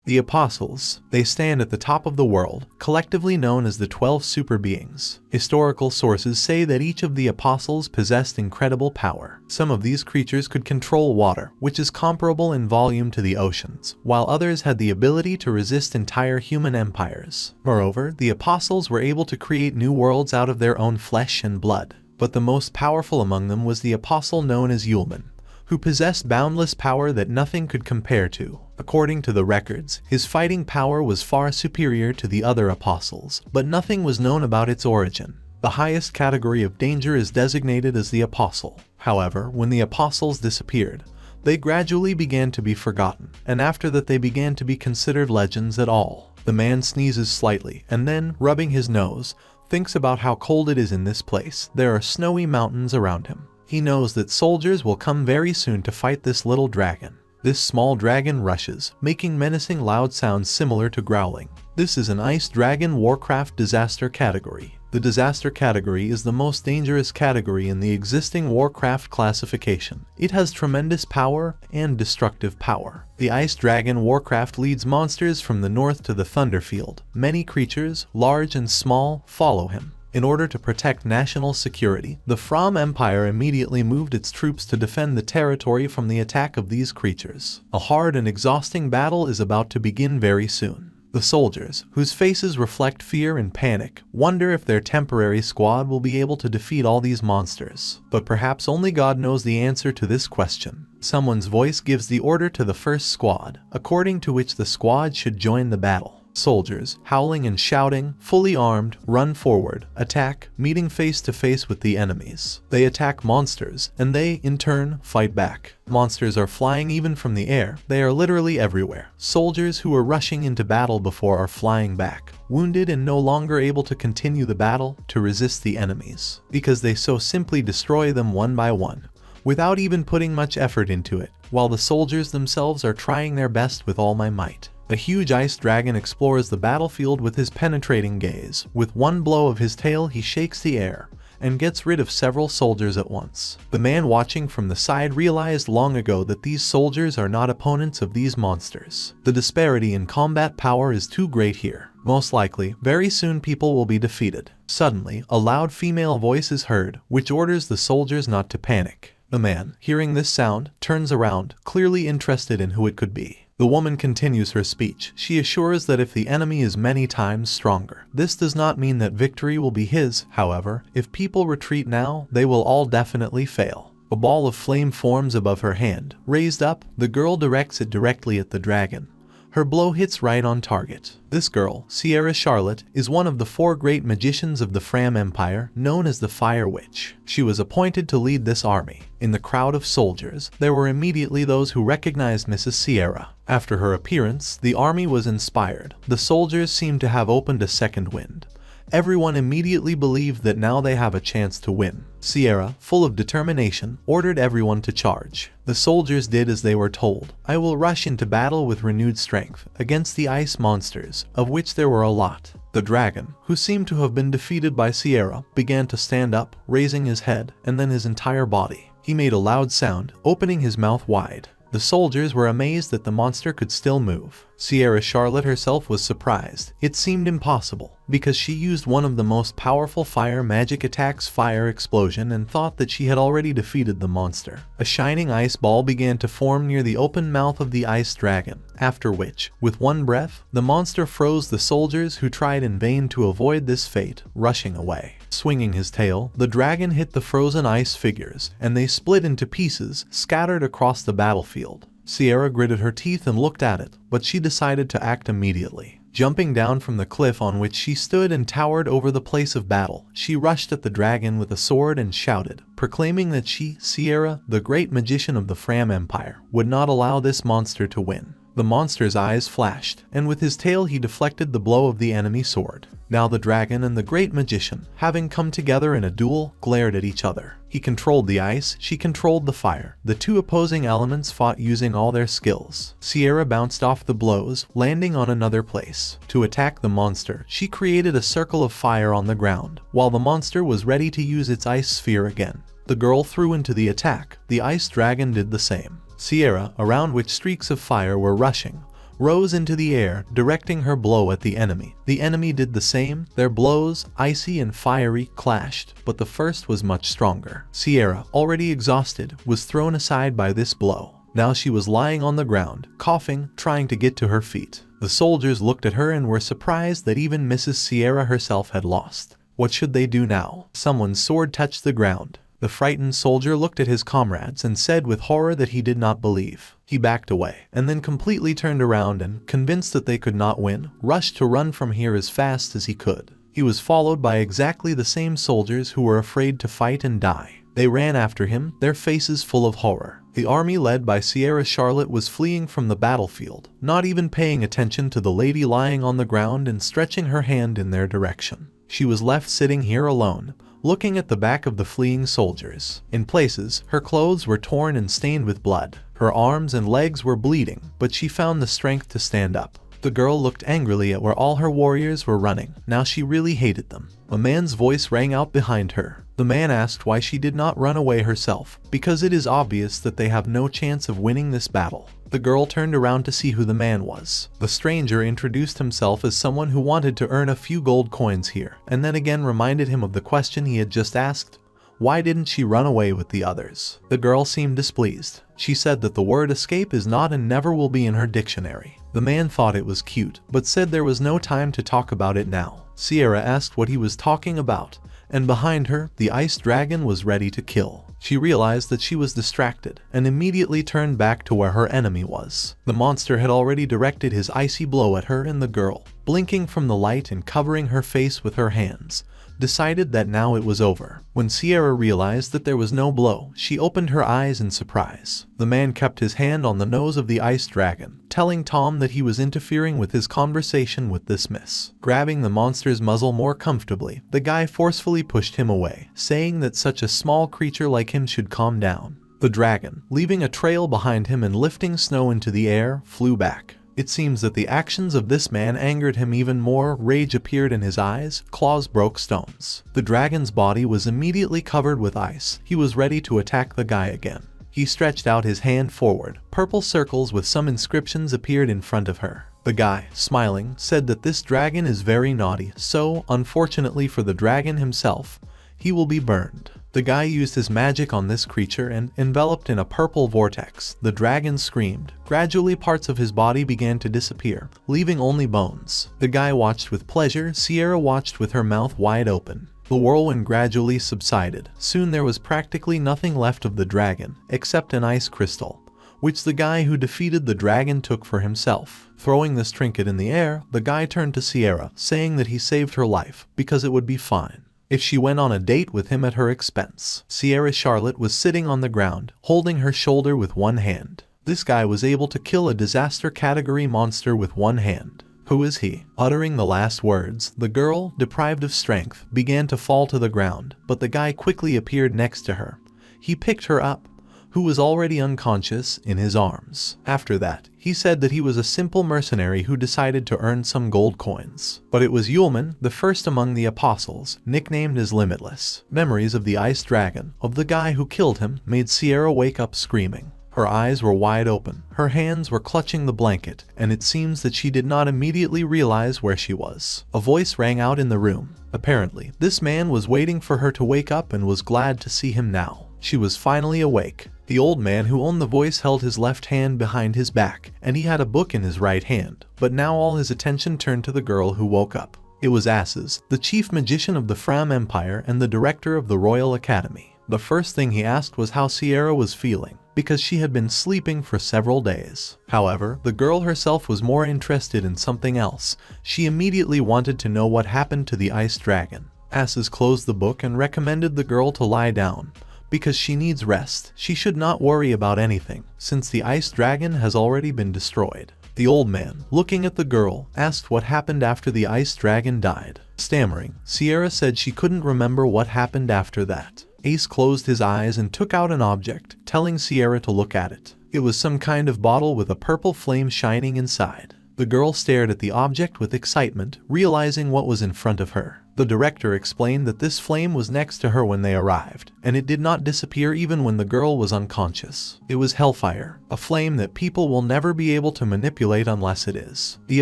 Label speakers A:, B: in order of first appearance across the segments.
A: The Apostles. They stand at the top of the world, collectively known as the 12 super beings. Historical sources say that each of the Apostles possessed incredible power. Some of these creatures could control water, which is comparable in volume to the oceans, while others had the ability to resist entire human empires. Moreover, the Apostles were able to create new worlds out of their own flesh and blood. But the most powerful among them was the Apostle known as Yulman, who possessed boundless power that nothing could compare to. According to the records, his fighting power was far superior to the other apostles, but nothing was known about its origin. The highest category of danger is designated as the apostle. However, when the apostles disappeared, they gradually began to be forgotten, and after that they began to be considered legends at all. The man sneezes slightly, and then, rubbing his nose, thinks about how cold it is in this place. There are snowy mountains around him. He knows that soldiers will come very soon to fight this little dragon. This small dragon rushes, making menacing loud sounds similar to growling. This is an Ice Dragon Warcraft Disaster category. The Disaster category is the most dangerous category in the existing Warcraft classification. It has tremendous power and destructive power. The Ice Dragon Warcraft leads monsters from the north to the Thunderfield. Many creatures, large and small, follow him. In order to protect national security, the From Empire immediately moved its troops to defend the territory from the attack of these creatures. A hard and exhausting battle is about to begin very soon. The soldiers, whose faces reflect fear and panic, wonder if their temporary squad will be able to defeat all these monsters. But perhaps only God knows the answer to this question. Someone's voice gives the order to the first squad, according to which the squad should join the battle. Soldiers, howling and shouting, fully armed, run forward, attack, meeting face to face with the enemies. They attack monsters, and they, in turn, fight back. Monsters are flying even from the air. They are literally everywhere. Soldiers who were rushing into battle before are flying back, wounded and no longer able to continue the battle to resist the enemies, because they so simply destroy them one by one, without even putting much effort into it, while the soldiers themselves are trying their best with all my might. A huge ice dragon explores the battlefield with his penetrating gaze. With one blow of his tail, he shakes the air and gets rid of several soldiers at once. The man watching from the side realized long ago that these soldiers are not opponents of these monsters. The disparity in combat power is too great here. Most likely, very soon people will be defeated. Suddenly, a loud female voice is heard, which orders the soldiers not to panic. The man, hearing this sound, turns around, clearly interested in who it could be. The woman continues her speech. She assures that if the enemy is many times stronger, this does not mean that victory will be his. However, if people retreat now, they will all definitely fail. A ball of flame forms above her hand. Raised up, the girl directs it directly at the dragon. Her blow hits right on target. This girl, Sierra Charlotte, is one of the 4 great magicians of the Fram Empire, known as the Fire Witch. She was appointed to lead this army. In the crowd of soldiers, there were immediately those who recognized Mrs. Sierra. After her appearance, the army was inspired. The soldiers seemed to have opened a second wind. Everyone immediately believed that now they have a chance to win. Sierra, full of determination, ordered everyone to charge. The soldiers did as they were told. I will rush into battle with renewed strength against the ice monsters, of which there were a lot. The dragon, who seemed to have been defeated by Sierra, began to stand up, raising his head and then his entire body. He made a loud sound, opening his mouth wide. The soldiers were amazed that the monster could still move. Sierra Charlotte herself was surprised. It seemed impossible, because she used one of the most powerful fire magic attacks, Fire Explosion, and thought that she had already defeated the monster. A shining ice ball began to form near the open mouth of the ice dragon, after which, with one breath, the monster froze the soldiers who tried in vain to avoid this fate, rushing away. Swinging his tail, the dragon hit the frozen ice figures, and they split into pieces, scattered across the battlefield. Sierra gritted her teeth and looked at it, but she decided to act immediately. Jumping down from the cliff on which she stood and towered over the place of battle, she rushed at the dragon with a sword and shouted, proclaiming that she, Sierra, the great magician of the Fram Empire, would not allow this monster to win. The monster's eyes flashed, and with his tail he deflected the blow of the enemy sword. Now the dragon and the great magician, having come together in a duel, glared at each other. He controlled the ice, she controlled the fire. The two opposing elements fought using all their skills. Sierra bounced off the blows, landing on another place. To attack the monster, she created a circle of fire on the ground, while the monster was ready to use its ice sphere again. The girl threw into the attack. The ice dragon did the same. Sierra, around which streaks of fire were rushing, rose into the air, directing her blow at the enemy. The enemy did the same. Their blows, icy and fiery, clashed, but the first was much stronger. Sierra, already exhausted, was thrown aside by this blow. Now she was lying on the ground, coughing, trying to get to her feet. The soldiers looked at her and were surprised that even Mrs. Sierra herself had lost. What should they do now? Someone's sword touched the ground. The frightened soldier looked at his comrades and said with horror that he did not believe. He backed away, and then completely turned around and, convinced that they could not win, rushed to run from here as fast as he could. He was followed by exactly the same soldiers who were afraid to fight and die. They ran after him, their faces full of horror. The army led by Sierra Charlotte was fleeing from the battlefield, not even paying attention to the lady lying on the ground and stretching her hand in their direction. She was left sitting here alone, looking at the back of the fleeing soldiers. In places, her clothes were torn and stained with blood. Her arms and legs were bleeding, but she found the strength to stand up. The girl looked angrily at where all her warriors were running. Now she really hated them. A man's voice rang out behind her. The man asked why she did not run away herself, because it is obvious that they have no chance of winning this battle. The girl turned around to see who the man was. The stranger introduced himself as someone who wanted to earn a few gold coins here, and then again reminded him of the question he had just asked. Why didn't she run away with the others? The girl seemed displeased. She said that the word escape is not and never will be in her dictionary. The man thought it was cute, but said there was no time to talk about it now. Sierra asked what he was talking about, and behind her, the ice dragon was ready to kill. She realized that she was distracted, and immediately turned back to where her enemy was. The monster had already directed his icy blow at her, and the girl, blinking from the light and covering her face with her hands, decided that now it was over. When Sierra realized that there was no blow, she opened her eyes in surprise. The man kept his hand on the nose of the ice dragon, telling Tom that he was interfering with his conversation with this miss. Grabbing the monster's muzzle more comfortably, the guy forcefully pushed him away, saying that such a small creature like him should calm down. The dragon, leaving a trail behind him and lifting snow into the air, flew back. It seems that the actions of this man angered him even more. Rage appeared in his eyes, claws broke stones. The dragon's body was immediately covered with ice. He was ready to attack the guy again. He stretched out his hand forward. Purple circles with some inscriptions appeared in front of her. The guy, smiling, said that this dragon is very naughty, so, unfortunately for the dragon himself, he will be burned. The guy used his magic on this creature and, enveloped in a purple vortex, the dragon screamed. Gradually parts of his body began to disappear, leaving only bones. The guy watched with pleasure. Sierra watched with her mouth wide open. The whirlwind gradually subsided. Soon there was practically nothing left of the dragon, except an ice crystal, which the guy who defeated the dragon took for himself. Throwing this trinket in the air, the guy turned to Sierra, saying that he saved her life, because it would be fine if she went on a date with him at her expense. Sierra Charlotte was sitting on the ground, holding her shoulder with one hand. This guy was able to kill a disaster category monster with one hand. Who is he? Uttering the last words, the girl, deprived of strength, began to fall to the ground, but the guy quickly appeared next to her. He picked her up, who was already unconscious, in his arms. After that, he said that he was a simple mercenary who decided to earn some gold coins. But it was Yulman, the first among the apostles, nicknamed as Limitless. Memories of the ice dragon, of the guy who killed him, made Sierra wake up screaming. Her eyes were wide open, her hands were clutching the blanket, and it seems that she did not immediately realize where she was. A voice rang out in the room. Apparently, this man was waiting for her to wake up and was glad to see him now. She was finally awake. The old man who owned the voice held his left hand behind his back, and he had a book in his right hand, but now all his attention turned to the girl who woke up. It was Asses, the chief magician of the Fram Empire and the director of the Royal Academy. The first thing he asked was how Sierra was feeling, because she had been sleeping for several days. However, the girl herself was more interested in something else. She immediately wanted to know what happened to the ice dragon. Asses closed the book and recommended the girl to lie down, because she needs rest. She should not worry about anything, since the ice dragon has already been destroyed. The old man, looking at the girl, asked what happened after the ice dragon died. Stammering, Sierra said she couldn't remember what happened after that. Ace closed his eyes and took out an object, telling Sierra to look at it. It was some kind of bottle with a purple flame shining inside. The girl stared at the object with excitement, realizing what was in front of her. The director explained that this flame was next to her when they arrived, and it did not disappear even when the girl was unconscious. It was hellfire, a flame that people will never be able to manipulate unless it is. The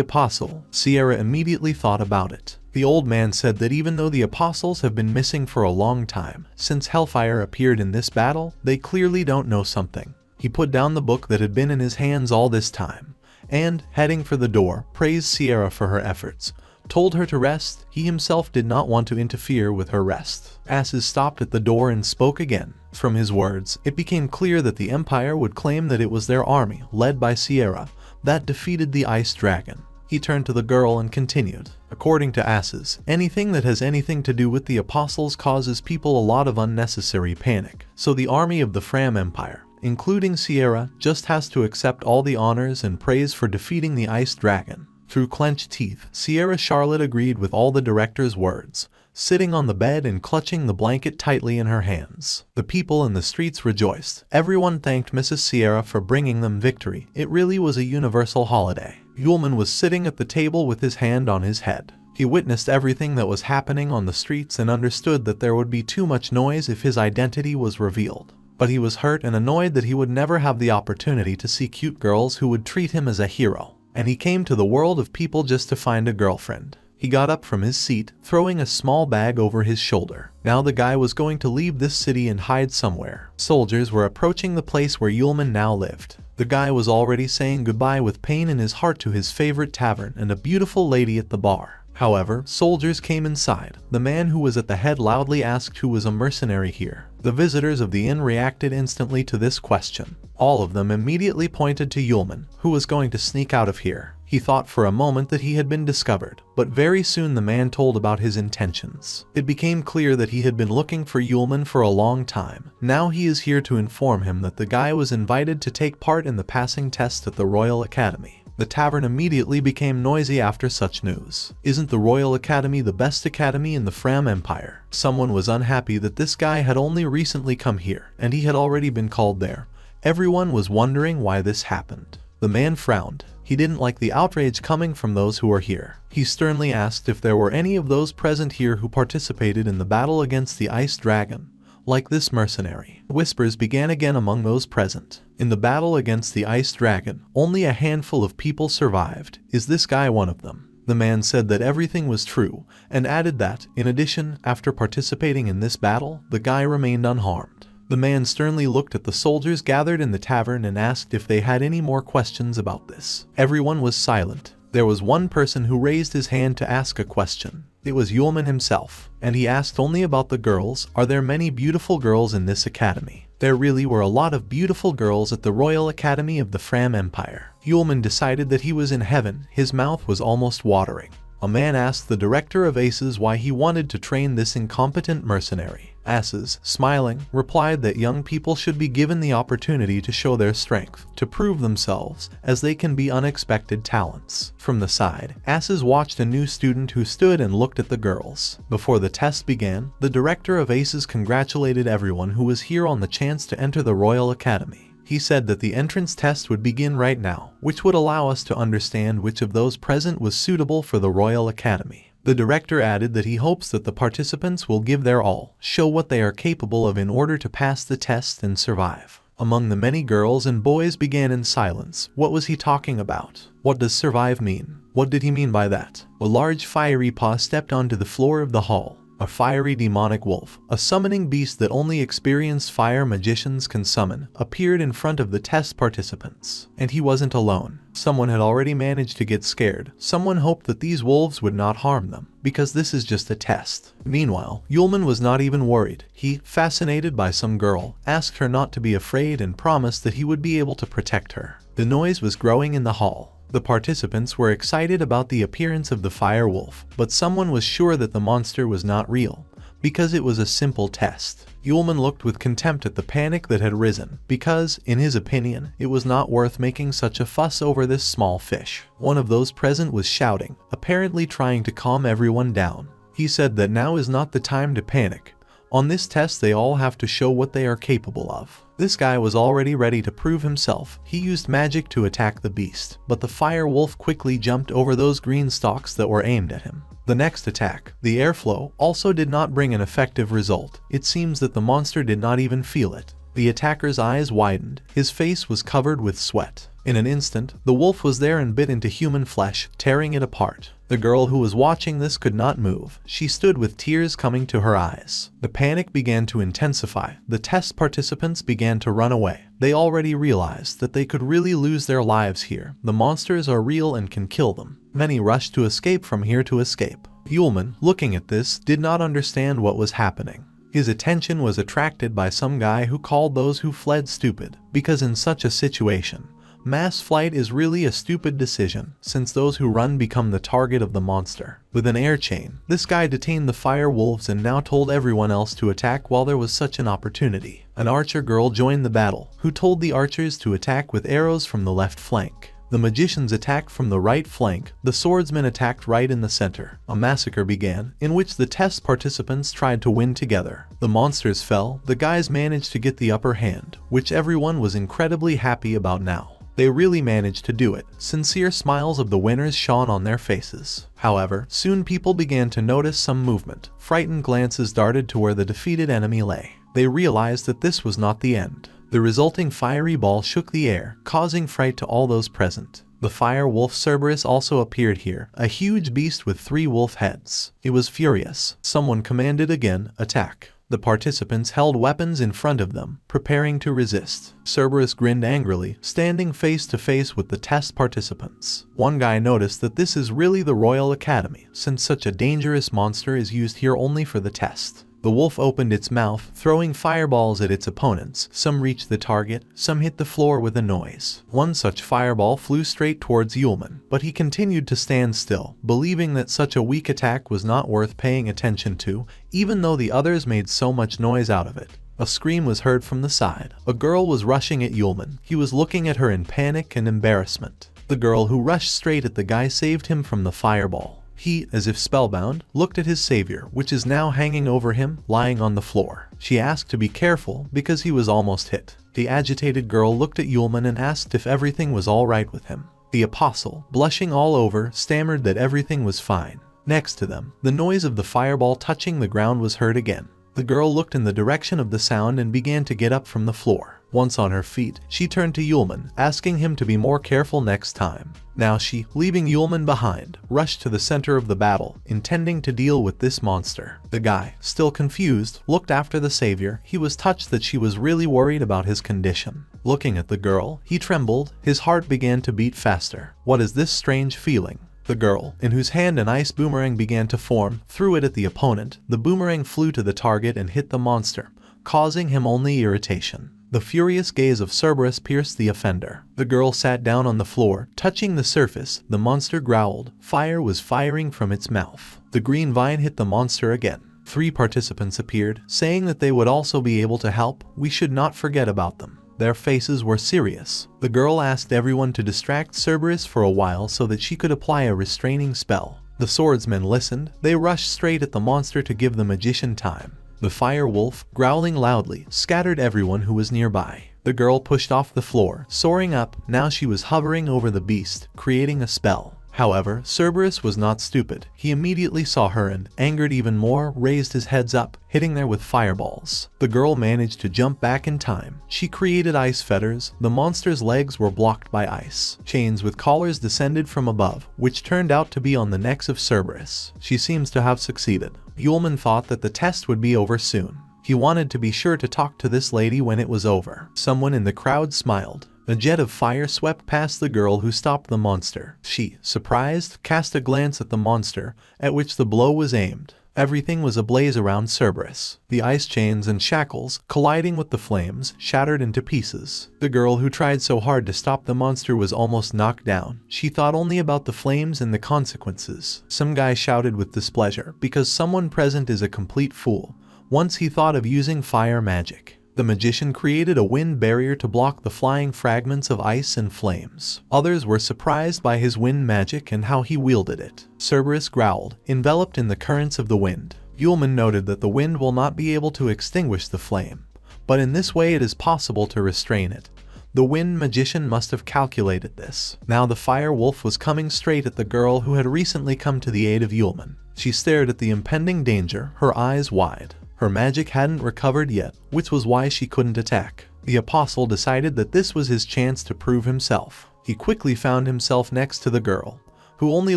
A: apostle, Sierra immediately thought about it. The old man said that even though the apostles have been missing for a long time, since hellfire appeared in this battle, they clearly don't know something. He put down the book that had been in his hands all this time, and, heading for the door, praised Sierra for her efforts, told her to rest. He himself did not want to interfere with her rest. Asses stopped at the door and spoke again. From his words, it became clear that the Empire would claim that it was their army, led by Sierra, that defeated the Ice Dragon. He turned to the girl and continued. According to Asses, anything that has anything to do with the apostles causes people a lot of unnecessary panic. So the army of the Fram Empire, including Sierra, just has to accept all the honors and praise for defeating the Ice Dragon. Through clenched teeth, Sierra Charlotte agreed with all the director's words, sitting on the bed and clutching the blanket tightly in her hands. The people in the streets rejoiced. Everyone thanked Mrs. Sierra for bringing them victory. It really was a universal holiday. Yulman was sitting at the table with his hand on his head. He witnessed everything that was happening on the streets and understood that there would be too much noise if his identity was revealed. But he was hurt and annoyed that he would never have the opportunity to see cute girls who would treat him as a hero. And he came to the world of people just to find a girlfriend. He got up from his seat, throwing a small bag over his shoulder. Now the guy was going to leave this city and hide somewhere. Soldiers were approaching the place where Yulman now lived. The guy was already saying goodbye with pain in his heart to his favorite tavern and a beautiful lady at the bar. However, soldiers came inside. The man who was at the head loudly asked who was a mercenary here. The visitors of the inn reacted instantly to this question. All of them immediately pointed to Yulman, who was going to sneak out of here. He thought for a moment that he had been discovered, but very soon the man told about his intentions. It became clear that he had been looking for Yulman for a long time. Now he is here to inform him that the guy was invited to take part in the passing test at the Royal Academy. The tavern immediately became noisy after such news. Isn't the Royal Academy the best academy in the Fram Empire? Someone was unhappy that this guy had only recently come here, and he had already been called there. Everyone was wondering why this happened. The man frowned. He didn't like the outrage coming from those who were here. He sternly asked if there were any of those present here who participated in the battle against the Ice Dragon, like this mercenary. Whispers began again among those present. In the battle against the Ice Dragon, only a handful of people survived. Is this guy one of them? The man said that everything was true, and added that, in addition, after participating in this battle, the guy remained unharmed. The man sternly looked at the soldiers gathered in the tavern and asked if they had any more questions about this. Everyone was silent. There was one person who raised his hand to ask a question. It was Yulman himself, and he asked only about the girls. Are there many beautiful girls in this academy? There really were a lot of beautiful girls at the Royal Academy of the Fram Empire. Yulman decided that he was in heaven. His mouth was almost watering. A man asked the director of Aces why he wanted to train this incompetent mercenary. Aces, smiling, replied that young people should be given the opportunity to show their strength, to prove themselves, as they can be unexpected talents. From the side, Aces watched a new student who stood and looked at the girls. Before the test began, the director of Aces congratulated everyone who was here on the chance to enter the Royal Academy. He said that the entrance test would begin right now, which would allow us to understand which of those present was suitable for the Royal Academy. The director added that he hopes that the participants will give their all, show what they are capable of in order to pass the test and survive. Among the many girls and boys began in silence. What was he talking about? What does survive mean? What did he mean by that? A large fiery paw stepped onto the floor of the hall. A fiery demonic wolf, a summoning beast that only experienced fire magicians can summon, appeared in front of the test participants. And he wasn't alone. Someone had already managed to get scared. Someone hoped that these wolves would not harm them, because this is just a test. Meanwhile, Yulman was not even worried. He, fascinated by some girl, asked her not to be afraid and promised that he would be able to protect her. The noise was growing in the hall. The participants were excited about the appearance of the fire wolf, but someone was sure that the monster was not real, because it was a simple test. Yulman looked with contempt at the panic that had risen, because, in his opinion, it was not worth making such a fuss over this small fish. One of those present was shouting, apparently trying to calm everyone down. He said that now is not the time to panic. On this test they all have to show what they are capable of. This guy was already ready to prove himself. He used magic to attack the beast, but the fire wolf quickly jumped over those green stalks that were aimed at him. The next attack, the airflow, also did not bring an effective result. It seems that the monster did not even feel it. The attacker's eyes widened. His face was covered with sweat. In an instant, the wolf was there and bit into human flesh, tearing it apart. The girl who was watching this could not move. She stood with tears coming to her eyes. The panic began to intensify. The test participants began to run away. They already realized that they could really lose their lives here. The monsters are real and can kill them. Many rushed to escape from here to escape. Yulman, looking at this, did not understand what was happening. His attention was attracted by some guy who called those who fled stupid, because in such a situation, mass flight is really a stupid decision, since those who run become the target of the monster. With an air chain, this guy detained the fire wolves and now told everyone else to attack while there was such an opportunity. An archer girl joined the battle, who told the archers to attack with arrows from the left flank. The magicians attacked from the right flank, the swordsmen attacked right in the center. A massacre began, in which the test participants tried to win together. The monsters fell, the guys managed to get the upper hand, which everyone was incredibly happy about now. They really managed to do it. Sincere smiles of the winners shone on their faces. However, soon people began to notice some movement. Frightened glances darted to where the defeated enemy lay. They realized that this was not the end. The resulting fiery ball shook the air, causing fright to all those present. The fire wolf Cerberus also appeared here, a huge beast with 3 wolf heads. It was furious. Someone commanded again, attack. The participants held weapons in front of them, preparing to resist. Cerberus grinned angrily, standing face to face with the test participants. One guy noticed that this is really the Royal Academy, since such a dangerous monster is used here only for the test. The wolf opened its mouth, throwing fireballs at its opponents. Some reached the target, some hit the floor with a noise. One such fireball flew straight towards Yulman, but he continued to stand still, believing that such a weak attack was not worth paying attention to, even though the others made so much noise out of it. A scream was heard from the side. A girl was rushing at Yulman. He was looking at her in panic and embarrassment. The girl who rushed straight at the guy saved him from the fireball. He, as if spellbound, looked at his savior, which is now hanging over him, lying on the floor. She asked to be careful because he was almost hit. The agitated girl looked at Yulman and asked if everything was all right with him. The apostle, blushing all over, stammered that everything was fine. Next to them, the noise of the fireball touching the ground was heard again. The girl looked in the direction of the sound and began to get up from the floor. Once on her feet, she turned to Yulman, asking him to be more careful next time. Now she, leaving Yulman behind, rushed to the center of the battle, intending to deal with this monster. The guy, still confused, looked after the savior. He was touched that she was really worried about his condition. Looking at the girl, he trembled. His heart began to beat faster. What is this strange feeling? The girl, in whose hand an ice boomerang began to form, threw it at the opponent. The boomerang flew to the target and hit the monster, causing him only irritation. The furious gaze of Cerberus pierced the offender. The girl sat down on the floor, touching the surface. The monster growled. Fire was firing from its mouth. The green vine hit the monster again. 3 participants appeared, saying that they would also be able to help. We should not forget about them. Their faces were serious. The girl asked everyone to distract Cerberus for a while so that she could apply a restraining spell. The swordsmen listened. They rushed straight at the monster to give the magician time. The fire wolf, growling loudly, scattered everyone who was nearby. The girl pushed off the floor, soaring up. Now she was hovering over the beast, creating a spell. However, Cerberus was not stupid. He immediately saw her and, angered even more, raised his heads up, hitting there with fireballs. The girl managed to jump back in time. She created ice fetters. The monster's legs were blocked by ice. Chains with collars descended from above, which turned out to be on the necks of Cerberus. She seems to have succeeded. Yulman thought that the test would be over soon. He wanted to be sure to talk to this lady when it was over. Someone in the crowd smiled. A jet of fire swept past the girl who stopped the monster. She, surprised, cast a glance at the monster, at which the blow was aimed. Everything was ablaze around Cerberus. The ice chains and shackles, colliding with the flames, shattered into pieces. The girl who tried so hard to stop the monster was almost knocked down. She thought only about the flames and the consequences. Some guy shouted with displeasure, because someone present is a complete fool. Once he thought of using fire magic. The magician created a wind barrier to block the flying fragments of ice and flames. Others were surprised by his wind magic and how he wielded it. Cerberus growled, enveloped in the currents of the wind. Yulman noted that the wind will not be able to extinguish the flame, but in this way it is possible to restrain it. The wind magician must have calculated this. Now the fire wolf was coming straight at the girl who had recently come to the aid of Yulman. She stared at the impending danger, her eyes wide. Her magic hadn't recovered yet, which was why she couldn't attack. The apostle decided that this was his chance to prove himself. He quickly found himself next to the girl, who only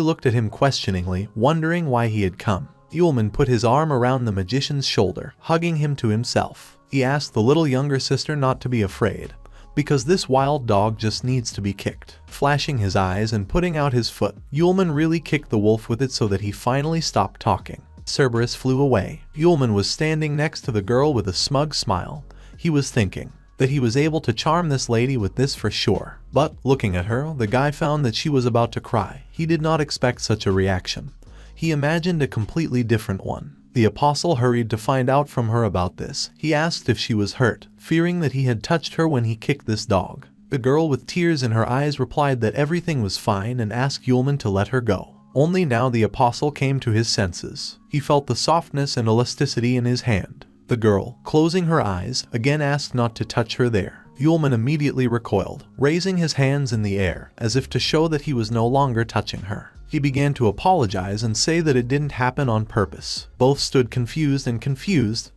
A: looked at him questioningly, wondering why he had come. Yulman put his arm around the magician's shoulder, hugging him to himself. He asked the little younger sister not to be afraid, because this wild dog just needs to be kicked. Flashing his eyes and putting out his foot, Yulman really kicked the wolf with it so that he finally stopped talking. Cerberus flew away. Yulman was standing next to the girl with a smug smile. He was thinking that he was able to charm this lady with this for sure. But, looking at her, the guy found that she was about to cry. He did not expect such a reaction. He imagined a completely different one. The apostle hurried to find out from her about this. He asked if she was hurt, fearing that he had touched her when he kicked this dog. The girl with tears in her eyes replied that everything was fine and asked Yulman to let her go. Only now the apostle came to his senses. He felt the softness and elasticity in his hand. The girl, closing her eyes, again asked not to touch her there. Yulman immediately recoiled, raising his hands in the air, as if to show that he was no longer touching her. He began to apologize and say that it didn't happen on purpose. Both stood confused,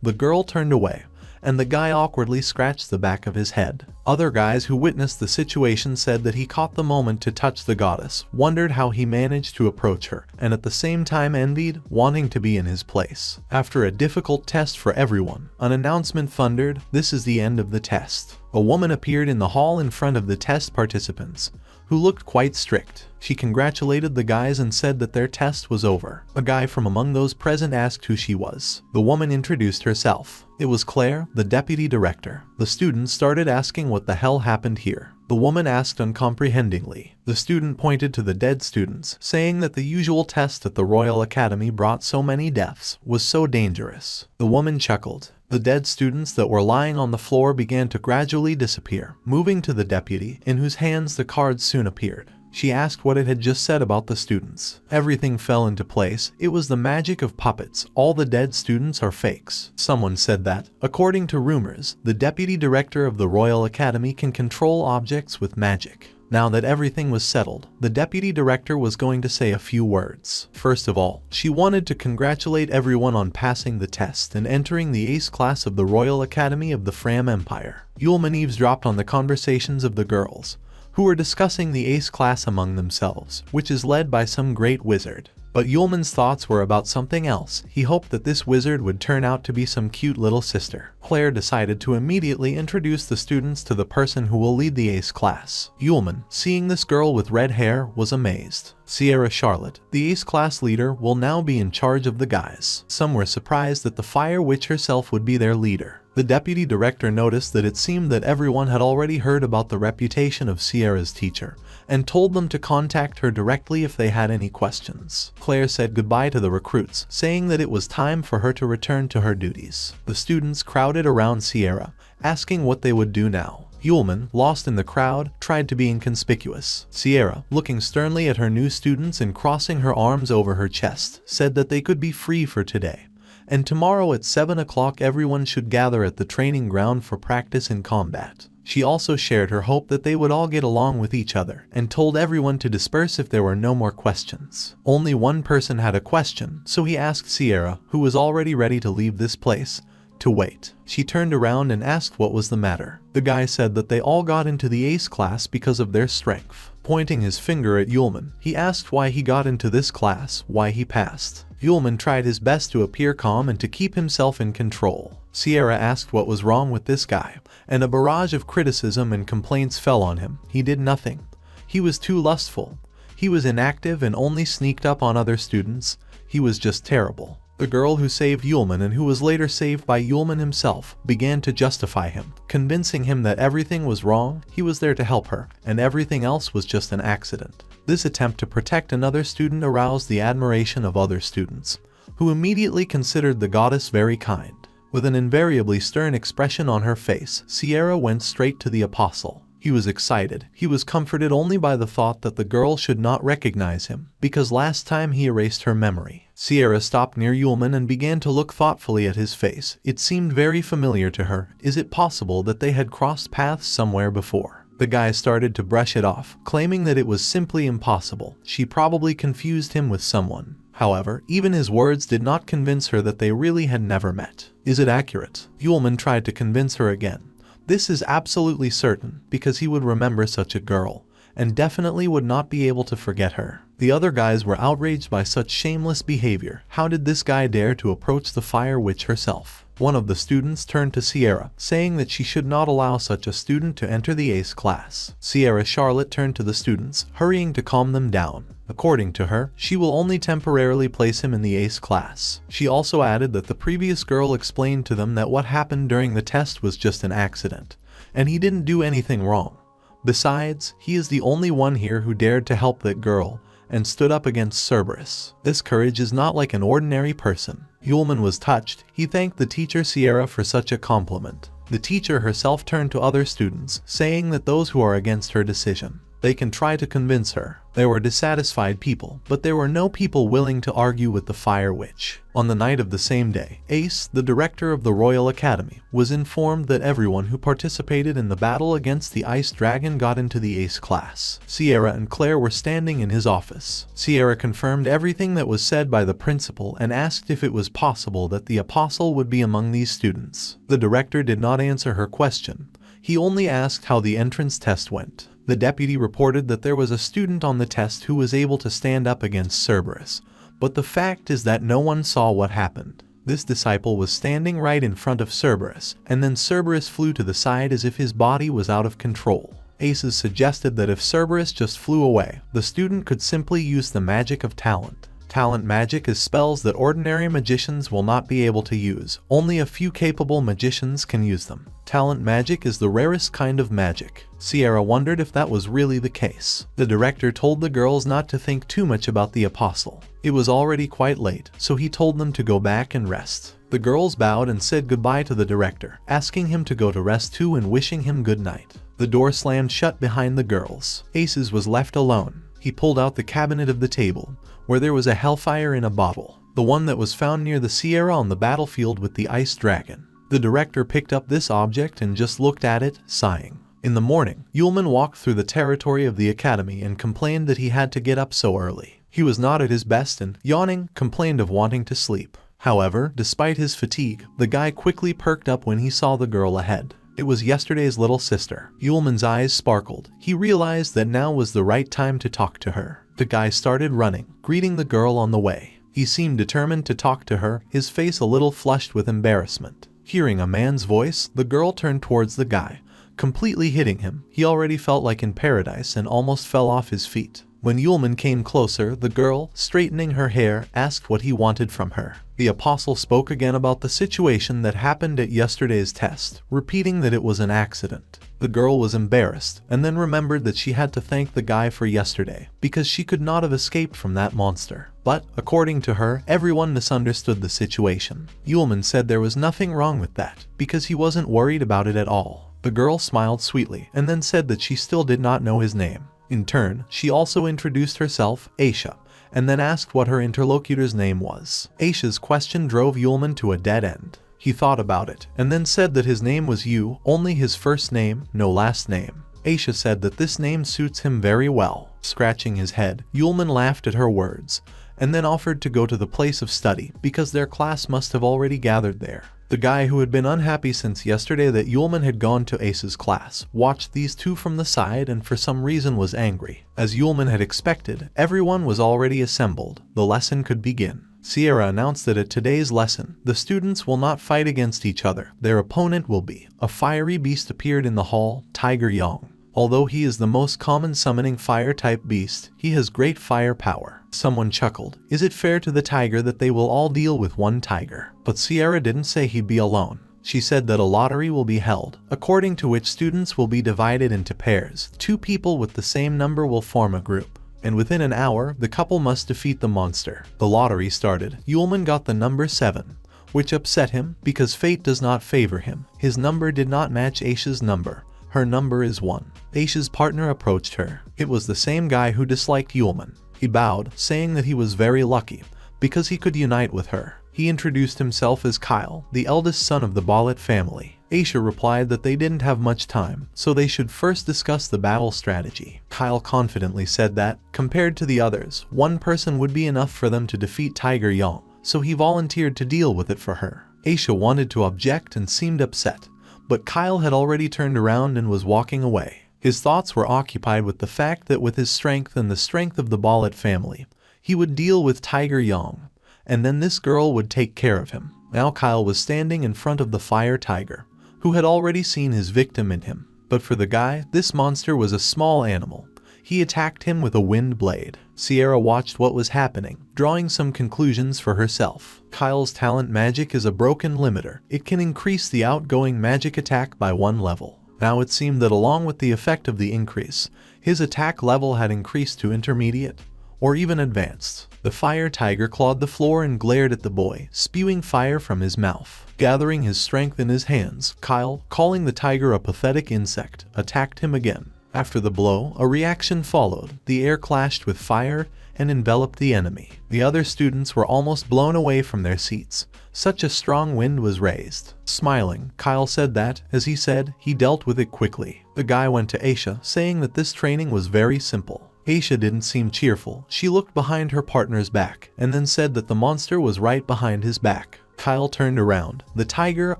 A: the girl turned away, and the guy awkwardly scratched the back of his head. Other guys who witnessed the situation said that he caught the moment to touch the goddess, wondered how he managed to approach her, and at the same time envied, wanting to be in his place. After a difficult test for everyone, an announcement thundered, "This is the end of the test." A woman appeared in the hall in front of the test participants, who looked quite strict. She congratulated the guys and said that their test was over. A guy from among those present asked who she was. The woman introduced herself. It was Claire, the deputy director. The students started asking what the hell happened here. The woman asked uncomprehendingly. The student pointed to the dead students, saying that the usual test at the Royal Academy brought so many deaths, was so dangerous. The woman chuckled. The dead students that were lying on the floor began to gradually disappear, moving to the deputy, in whose hands the cards soon appeared. She asked what it had just said about the students. Everything fell into place. It was the magic of puppets. All the dead students are fakes. Someone said that, according to rumors, the deputy director of the Royal Academy can control objects with magic. Now that everything was settled, the deputy director was going to say a few words. First of all, she wanted to congratulate everyone on passing the test and entering the ace class of the Royal Academy of the Fram Empire. Yulman eavesdropped on the conversations of the girls, who were discussing the ace class among themselves, which is led by some great wizard. But Yulman's thoughts were about something else. He hoped that this wizard would turn out to be some cute little sister. Claire decided to immediately introduce the students to the person who will lead the ace class. Yulman, seeing this girl with red hair, was amazed. Sierra Charlotte, the ace class leader, will now be in charge of the guys. Some were surprised that the Fire Witch herself would be their leader. The deputy director noticed that it seemed that everyone had already heard about the reputation of Sierra's teacher, and told them to contact her directly if they had any questions. Claire said goodbye to the recruits, saying that it was time for her to return to her duties. The students crowded around Sierra, asking what they would do now. Yulman, lost in the crowd, tried to be inconspicuous. Sierra, looking sternly at her new students and crossing her arms over her chest, said that they could be free for today. And tomorrow at 7 o'clock everyone should gather at the training ground for practice in combat. She also shared her hope that they would all get along with each other, and told everyone to disperse if there were no more questions. Only one person had a question, so he asked Sierra, who was already ready to leave this place, to wait. She turned around and asked what was the matter. The guy said that they all got into the ace class because of their strength. Pointing his finger at Yulman, he asked why he got into this class, why he passed. Yulman tried his best to appear calm and to keep himself in control. Sierra asked what was wrong with this guy, and a barrage of criticism and complaints fell on him. He did nothing. He was too lustful. He was inactive and only sneaked up on other students. He was just terrible. The girl who saved Yulman and who was later saved by Yulman himself began to justify him, convincing him that everything was wrong, he was there to help her, and everything else was just an accident. This attempt to protect another student aroused the admiration of other students, who immediately considered the goddess very kind. With an invariably stern expression on her face, Sierra went straight to the apostle. He was excited. He was comforted only by the thought that the girl should not recognize him, because last time he erased her memory. Sierra stopped near Yulman and began to look thoughtfully at his face. It seemed very familiar to her. Is it possible that they had crossed paths somewhere before? The guy started to brush it off, claiming that it was simply impossible. She probably confused him with someone. However, even his words did not convince her that they really had never met. Is it accurate? Yulman tried to convince her again. This is absolutely certain, because he would remember such a girl, and definitely would not be able to forget her. The other guys were outraged by such shameless behavior. How did this guy dare to approach the Fire Witch herself? One of the students turned to Sierra, saying that she should not allow such a student to enter the ace class. Sierra Charlotte turned to the students, hurrying to calm them down. According to her, she will only temporarily place him in the ace class. She also added that the previous girl explained to them that what happened during the test was just an accident, and he didn't do anything wrong. Besides, he is the only one here who dared to help that girl and stood up against Cerberus. This courage is not like an ordinary person. Yulman was touched. He thanked the teacher Sierra for such a compliment. The teacher herself turned to other students, saying that those who are against her decision, they can try to convince her. There were dissatisfied people, but there were no people willing to argue with the Fire Witch. On the night of the same day, Ace, the director of the Royal Academy, was informed that everyone who participated in the battle against the Ice Dragon got into the Ace class. Sierra and Claire were standing in his office. Sierra confirmed everything that was said by the principal and asked if it was possible that the apostle would be among these students. The director did not answer her question. He only asked how the entrance test went. The deputy reported that there was a student on the test who was able to stand up against Cerberus, but the fact is that no one saw what happened. This disciple was standing right in front of Cerberus, and then Cerberus flew to the side as if his body was out of control. Aces suggested that if Cerberus just flew away, the student could simply use the magic of talent. Talent magic is spells that ordinary magicians will not be able to use. Only a few capable magicians can use them. Talent magic is the rarest kind of magic. Sierra wondered if that was really the case. The director told the girls not to think too much about the apostle. It was already quite late, so he told them to go back and rest. The girls bowed and said goodbye to the director, asking him to go to rest too and wishing him good night. The door slammed shut behind the girls. Aces was left alone. He pulled out the cabinet of the table, where there was a hellfire in a bottle, the one that was found near the Sierra on the battlefield with the Ice Dragon. The director picked up this object and just looked at it, sighing. In the morning, Yulman walked through the territory of the academy and complained that he had to get up so early. He was not at his best and, yawning, complained of wanting to sleep. However, despite his fatigue, the guy quickly perked up when he saw the girl ahead. It was yesterday's little sister. Yulman's eyes sparkled. He realized that now was the right time to talk to her. The guy started running, greeting the girl on the way. He seemed determined to talk to her, his face a little flushed with embarrassment. Hearing a man's voice, the girl turned towards the guy, completely hitting him. He already felt like in paradise and almost fell off his feet. When Yulman came closer, the girl, straightening her hair, asked what he wanted from her. The apostle spoke again about the situation that happened at yesterday's test, repeating that it was an accident. The girl was embarrassed, and then remembered that she had to thank the guy for yesterday, because she could not have escaped from that monster. But, according to her, everyone misunderstood the situation. Yulman said there was nothing wrong with that, because he wasn't worried about it at all. The girl smiled sweetly, and then said that she still did not know his name. In turn, she also introduced herself, Aisha, and then asked what her interlocutor's name was. Aisha's question drove Yulman to a dead end. He thought about it, and then said that his name was Yu, only his first name, no last name. Aisha said that this name suits him very well. Scratching his head, Yulman laughed at her words, and then offered to go to the place of study, because their class must have already gathered there. The guy who had been unhappy since yesterday that Yulman had gone to Ace's class watched these two from the side and for some reason was angry. As Yulman had expected, everyone was already assembled. The lesson could begin. Sierra announced that at today's lesson, the students will not fight against each other. Their opponent will be. A fiery beast appeared in the hall, Tiger Yang. Although he is the most common summoning fire-type beast, he has great fire power. Someone chuckled. Is it fair to the tiger that they will all deal with one tiger? But Sierra didn't say he'd be alone. She said that a lottery will be held, according to which students will be divided into pairs. 2 people with the same number will form a group, and within an hour, the couple must defeat the monster. The lottery started. Yulman got the number 7, which upset him because fate does not favor him. His number did not match Aisha's number. Her number is 1. Aisha's partner approached her. It was the same guy who disliked Yulman. He bowed, saying that he was very lucky, because he could unite with her. He introduced himself as Kyle, the eldest son of the Ballet family. Aisha replied that they didn't have much time, so they should first discuss the battle strategy. Kyle confidently said that, compared to the others, one person would be enough for them to defeat Tiger Young, so he volunteered to deal with it for her. Aisha wanted to object and seemed upset, but Kyle had already turned around and was walking away. His thoughts were occupied with the fact that with his strength and the strength of the Ballet family, he would deal with Tiger Young, and then this girl would take care of him. Now Kyle was standing in front of the fire tiger, who had already seen his victim in him. But for the guy, this monster was a small animal. He attacked him with a wind blade. Sierra watched what was happening, drawing some conclusions for herself. Kyle's talent magic is a broken limiter. It can increase the outgoing magic attack by 1 level. Now it seemed that along with the effect of the increase, his attack level had increased to intermediate, or even advanced. The fire tiger clawed the floor and glared at the boy, spewing fire from his mouth. Gathering his strength in his hands, Kyle, calling the tiger a pathetic insect, attacked him again. After the blow, a reaction followed. The air clashed with fire and enveloped the enemy. The other students were almost blown away from their seats. Such a strong wind was raised. Smiling, Kyle said that, as he said, he dealt with it quickly. The guy went to Aisha, saying that this training was very simple. Aisha didn't seem cheerful. She looked behind her partner's back, and then said that the monster was right behind his back. Kyle turned around. The tiger,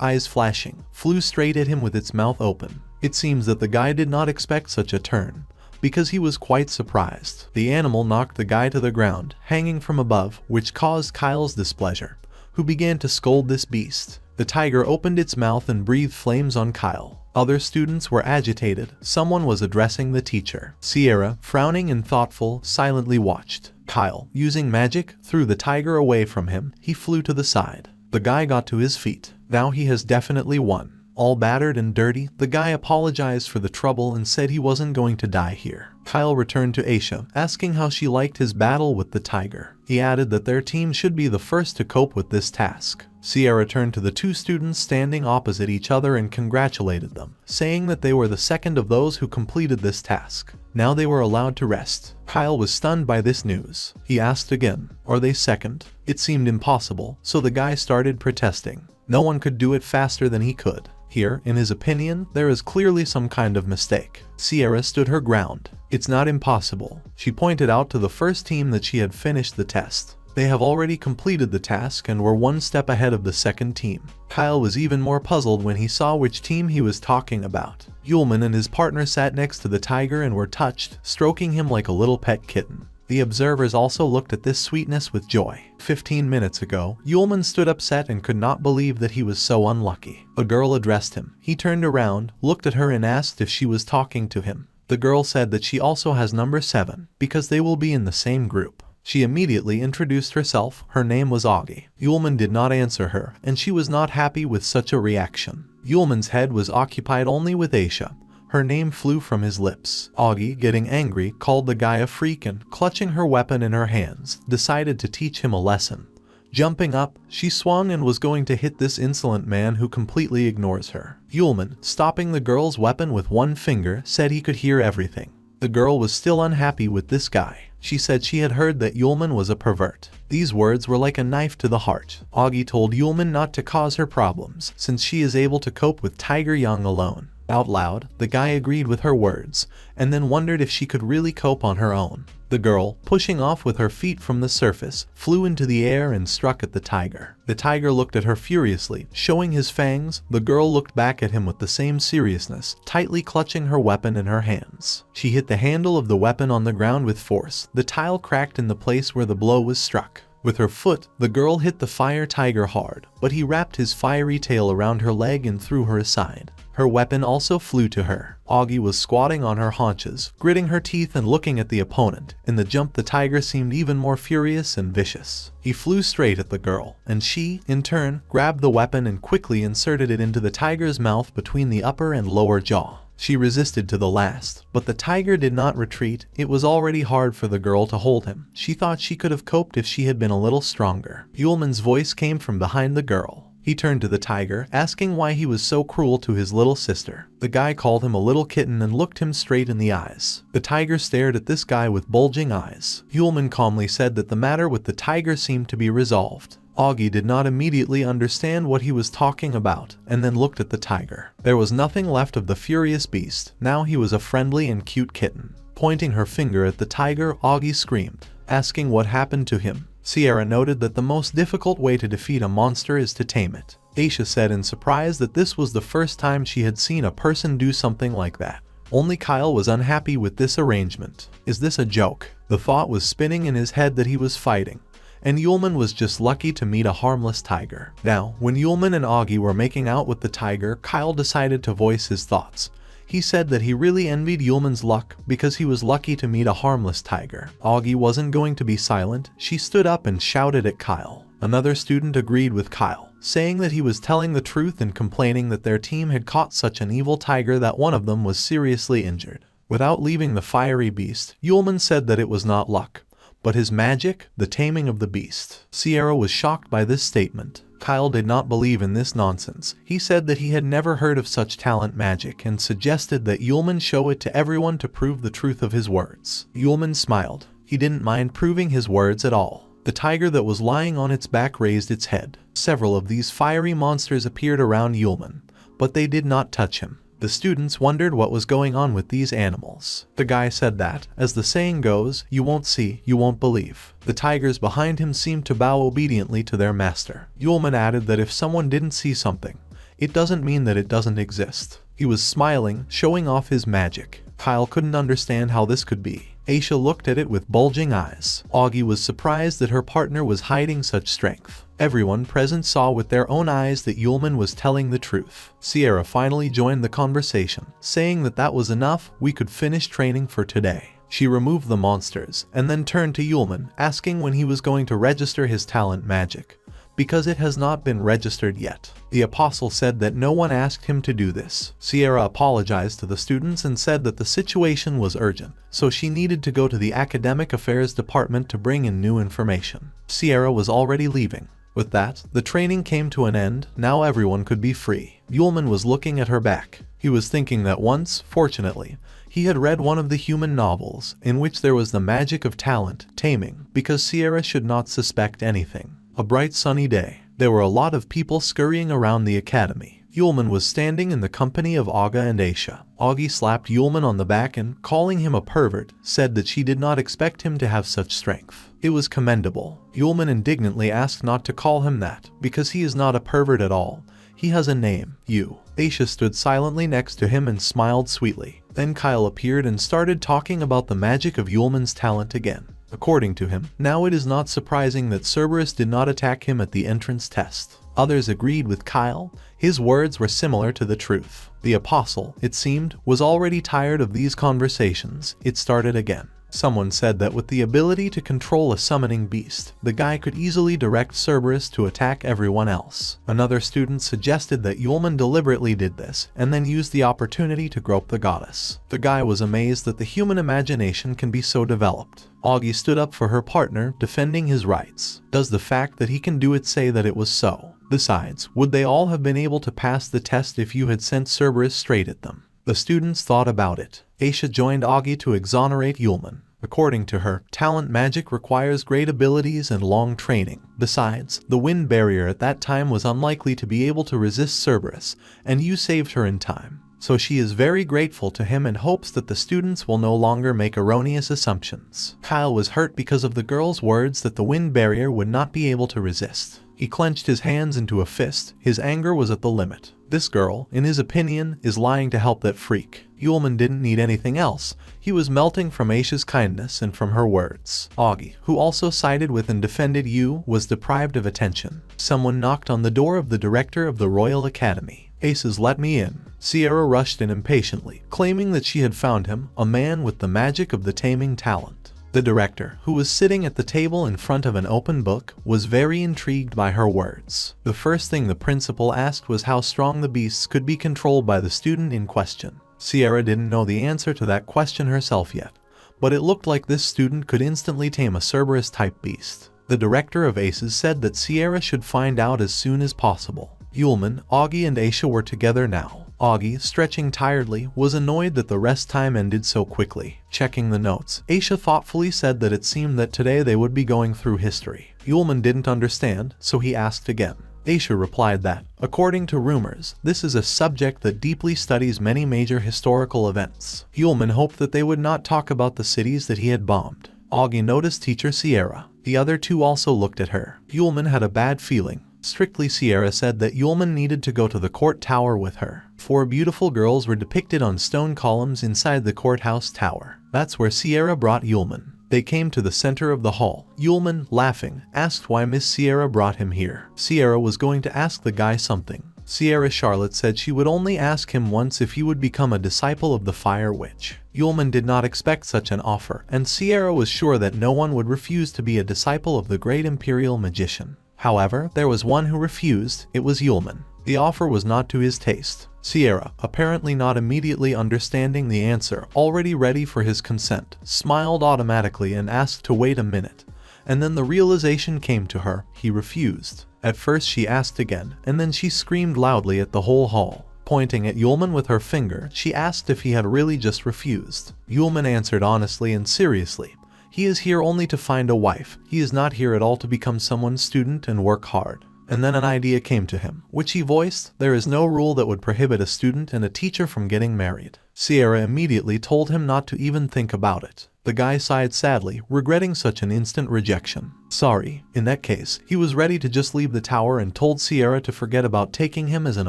A: eyes flashing, flew straight at him with its mouth open. It seems that the guy did not expect such a turn, because he was quite surprised. The animal knocked the guy to the ground, hanging from above, which caused Kyle's displeasure, who began to scold this beast. The tiger opened its mouth and breathed flames on Kyle. Other students were agitated. Someone was addressing the teacher. Sierra, frowning and thoughtful, silently watched. Kyle, using magic, threw the tiger away from him. He flew to the side. The guy got to his feet. Now he has definitely won. All battered and dirty, the guy apologized for the trouble and said he wasn't going to die here. Kyle returned to Aisha, asking how she liked his battle with the tiger. He added that their team should be the first to cope with this task. Sierra turned to the 2 students standing opposite each other and congratulated them, saying that they were the second of those who completed this task. Now they were allowed to rest. Kyle was stunned by this news. He asked again, "Are they second?" It seemed impossible, so the guy started protesting. No one could do it faster than he could. Here, in his opinion, there is clearly some kind of mistake. Sierra stood her ground. It's not impossible. She pointed out to the first team that she had finished the test. They have already completed the task and were 1 step ahead of the second team. Kyle was even more puzzled when he saw which team he was talking about. Yulman and his partner sat next to the tiger and were touched, stroking him like a little pet kitten. The observers also looked at this sweetness with joy. 15 minutes ago, Yulman stood upset and could not believe that he was so unlucky. A girl addressed him. He turned around, looked at her and asked if she was talking to him. The girl said that she also has number 7, because they will be in the same group. She immediately introduced herself. Her name was Augie. Yulman did not answer her, and she was not happy with such a reaction. Yulman's head was occupied only with Aisha. Her name flew from his lips. Augie, getting angry, called the guy a freak and, clutching her weapon in her hands, decided to teach him a lesson. Jumping up, she swung and was going to hit this insolent man who completely ignores her. Yulman, stopping the girl's weapon with 1 finger, said he could hear everything. The girl was still unhappy with this guy. She said she had heard that Yulman was a pervert. These words were like a knife to the heart. Augie told Yulman not to cause her problems, since she is able to cope with Tiger Young alone. Out loud, the guy agreed with her words, and then wondered if she could really cope on her own. The girl, pushing off with her feet from the surface, flew into the air and struck at the tiger. The tiger looked at her furiously, showing his fangs. The girl looked back at him with the same seriousness, tightly clutching her weapon in her hands. She hit the handle of the weapon on the ground with force. The tile cracked in the place where the blow was struck. With her foot, the girl hit the fire tiger hard, but he wrapped his fiery tail around her leg and threw her aside. Her weapon also flew to her. Augie was squatting on her haunches, gritting her teeth and looking at the opponent. In the jump, the tiger seemed even more furious and vicious. He flew straight at the girl, and she, in turn, grabbed the weapon and quickly inserted it into the tiger's mouth between the upper and lower jaw. She resisted to the last, but the tiger did not retreat. It was already hard for the girl to hold him. She thought she could have coped if she had been a little stronger. Yulman's voice came from behind the girl. He turned to the tiger, asking why he was so cruel to his little sister. The guy called him a little kitten and looked him straight in the eyes. The tiger stared at this guy with bulging eyes. Yulman calmly said that the matter with the tiger seemed to be resolved. Augie did not immediately understand what he was talking about and then looked at the tiger. There was nothing left of the furious beast. Now he was a friendly and cute kitten. Pointing her finger at the tiger, Augie screamed, asking what happened to him. Sierra noted that the most difficult way to defeat a monster is to tame it. Aisha said in surprise that this was the first time she had seen a person do something like that. Only Kyle was unhappy with this arrangement. Is this a joke? The thought was spinning in his head that he was fighting, and Yulman was just lucky to meet a harmless tiger. Now, when Yulman and Augie were making out with the tiger, Kyle decided to voice his thoughts. He said that he really envied Yulman's luck because he was lucky to meet a harmless tiger. Augie wasn't going to be silent. She stood up and shouted at Kyle. Another student agreed with Kyle, saying that he was telling the truth and complaining that their team had caught such an evil tiger that one of them was seriously injured. Without leaving the fiery beast, Yulman said that it was not luck, but his magic, the taming of the beast. Sierra was shocked by this statement. Kyle did not believe in this nonsense. He said that he had never heard of such talent magic and suggested that Yulman show it to everyone to prove the truth of his words. Yulman smiled. He didn't mind proving his words at all. The tiger that was lying on its back raised its head. Several of these fiery monsters appeared around Yulman, but they did not touch him. The students wondered what was going on with these animals. The guy said that, as the saying goes, you won't see, you won't believe. The tigers behind him seemed to bow obediently to their master. Yulman added that if someone didn't see something, it doesn't mean that it doesn't exist. He was smiling, showing off his magic. Kyle couldn't understand how this could be. Aisha looked at it with bulging eyes. Augie was surprised that her partner was hiding such strength. Everyone present saw with their own eyes that Yulman was telling the truth. Sierra finally joined the conversation, saying that that was enough, we could finish training for today. She removed the monsters, and then turned to Yulman, asking when he was going to register his talent magic, because it has not been registered yet. The apostle said that no one asked him to do this. Sierra apologized to the students and said that the situation was urgent, so she needed to go to the academic affairs department to bring in new information. Sierra was already leaving. With that, the training came to an end. Now everyone could be free. Yulman was looking at her back. He was thinking that once, fortunately, he had read one of the human novels, in which there was the magic of talent, taming, because Sierra should not suspect anything. A bright sunny day. There were a lot of people scurrying around the academy. Yulman was standing in the company of Aga and Aisha. Augie slapped Yulman on the back and, calling him a pervert, said that she did not expect him to have such strength. It was commendable. Yulman indignantly asked not to call him that, because he is not a pervert at all. He has a name, you. Aisha stood silently next to him and smiled sweetly. Then Kyle appeared and started talking about the magic of Yulman's talent again. According to him, now it is not surprising that Cerberus did not attack him at the entrance test. Others agreed with Kyle. His words were similar to the truth. The apostle, it seemed, was already tired of these conversations. It started again. Someone said that with the ability to control a summoning beast, the guy could easily direct Cerberus to attack everyone else. Another student suggested that Yulman deliberately did this, and then used the opportunity to grope the goddess. The guy was amazed that the human imagination can be so developed. Augie stood up for her partner, defending his rights. Does the fact that he can do it say that it was so? Besides, would they all have been able to pass the test if you had sent Cerberus straight at them? The students thought about it. Aisha joined Augie to exonerate Yulman. According to her, talent magic requires great abilities and long training. Besides, the wind barrier at that time was unlikely to be able to resist Cerberus, and you saved her in time. So she is very grateful to him and hopes that the students will no longer make erroneous assumptions. Kyle was hurt because of the girl's words that the wind barrier would not be able to resist. He clenched his hands into a fist. His anger was at the limit. This girl, in his opinion, is lying to help that freak. Yulman didn't need anything else. He was melting from Aisha's kindness and from her words. Augie, who also sided with and defended you, was deprived of attention. Someone knocked on the door of the director of the Royal Academy. Aces, let me in. Sierra rushed in impatiently, claiming that she had found him, a man with the magic of the taming talent. The director, who was sitting at the table in front of an open book, was very intrigued by her words. The first thing the principal asked was how strong the beasts could be controlled by the student in question. Sierra didn't know the answer to that question herself yet, but it looked like this student could instantly tame a Cerberus-type beast. The director of Aces said that Sierra should find out as soon as possible. Yulman, Augie and Aisha were together now. Augie, stretching tiredly, was annoyed that the rest time ended so quickly. Checking the notes, Aisha thoughtfully said that it seemed that today they would be going through history. Yulman didn't understand, so he asked again. Aisha replied that, according to rumors, this is a subject that deeply studies many major historical events. Yulman hoped that they would not talk about the cities that he had bombed. Augie noticed teacher Sierra. The other two also looked at her. Yulman had a bad feeling. Strictly, Sierra said that Yulman needed to go to the court tower with her. 4 beautiful girls were depicted on stone columns inside the courthouse tower. That's where Sierra brought Yulman. They came to the center of the hall. Yulman, laughing, asked why Miss Sierra brought him here. Sierra was going to ask the guy something. Sierra Charlotte said she would only ask him once if he would become a disciple of the Fire Witch. Yulman did not expect such an offer, and Sierra was sure that no one would refuse to be a disciple of the great imperial magician. However, there was one who refused. It was Yulman. The offer was not to his taste. Sierra, apparently not immediately understanding the answer, already ready for his consent, smiled automatically and asked to wait a minute. And then the realization came to her. He refused. At first she asked again, and then she screamed loudly at the whole hall. Pointing at Yulman with her finger, she asked if he had really just refused. Yulman answered honestly and seriously. He is here only to find a wife. He is not here at all to become someone's student and work hard. And then an idea came to him, which he voiced. There is no rule that would prohibit a student and a teacher from getting married. Sierra immediately told him not to even think about it. The guy sighed sadly, regretting such an instant rejection. Sorry. In that case, he was ready to just leave the tower and told Sierra to forget about taking him as an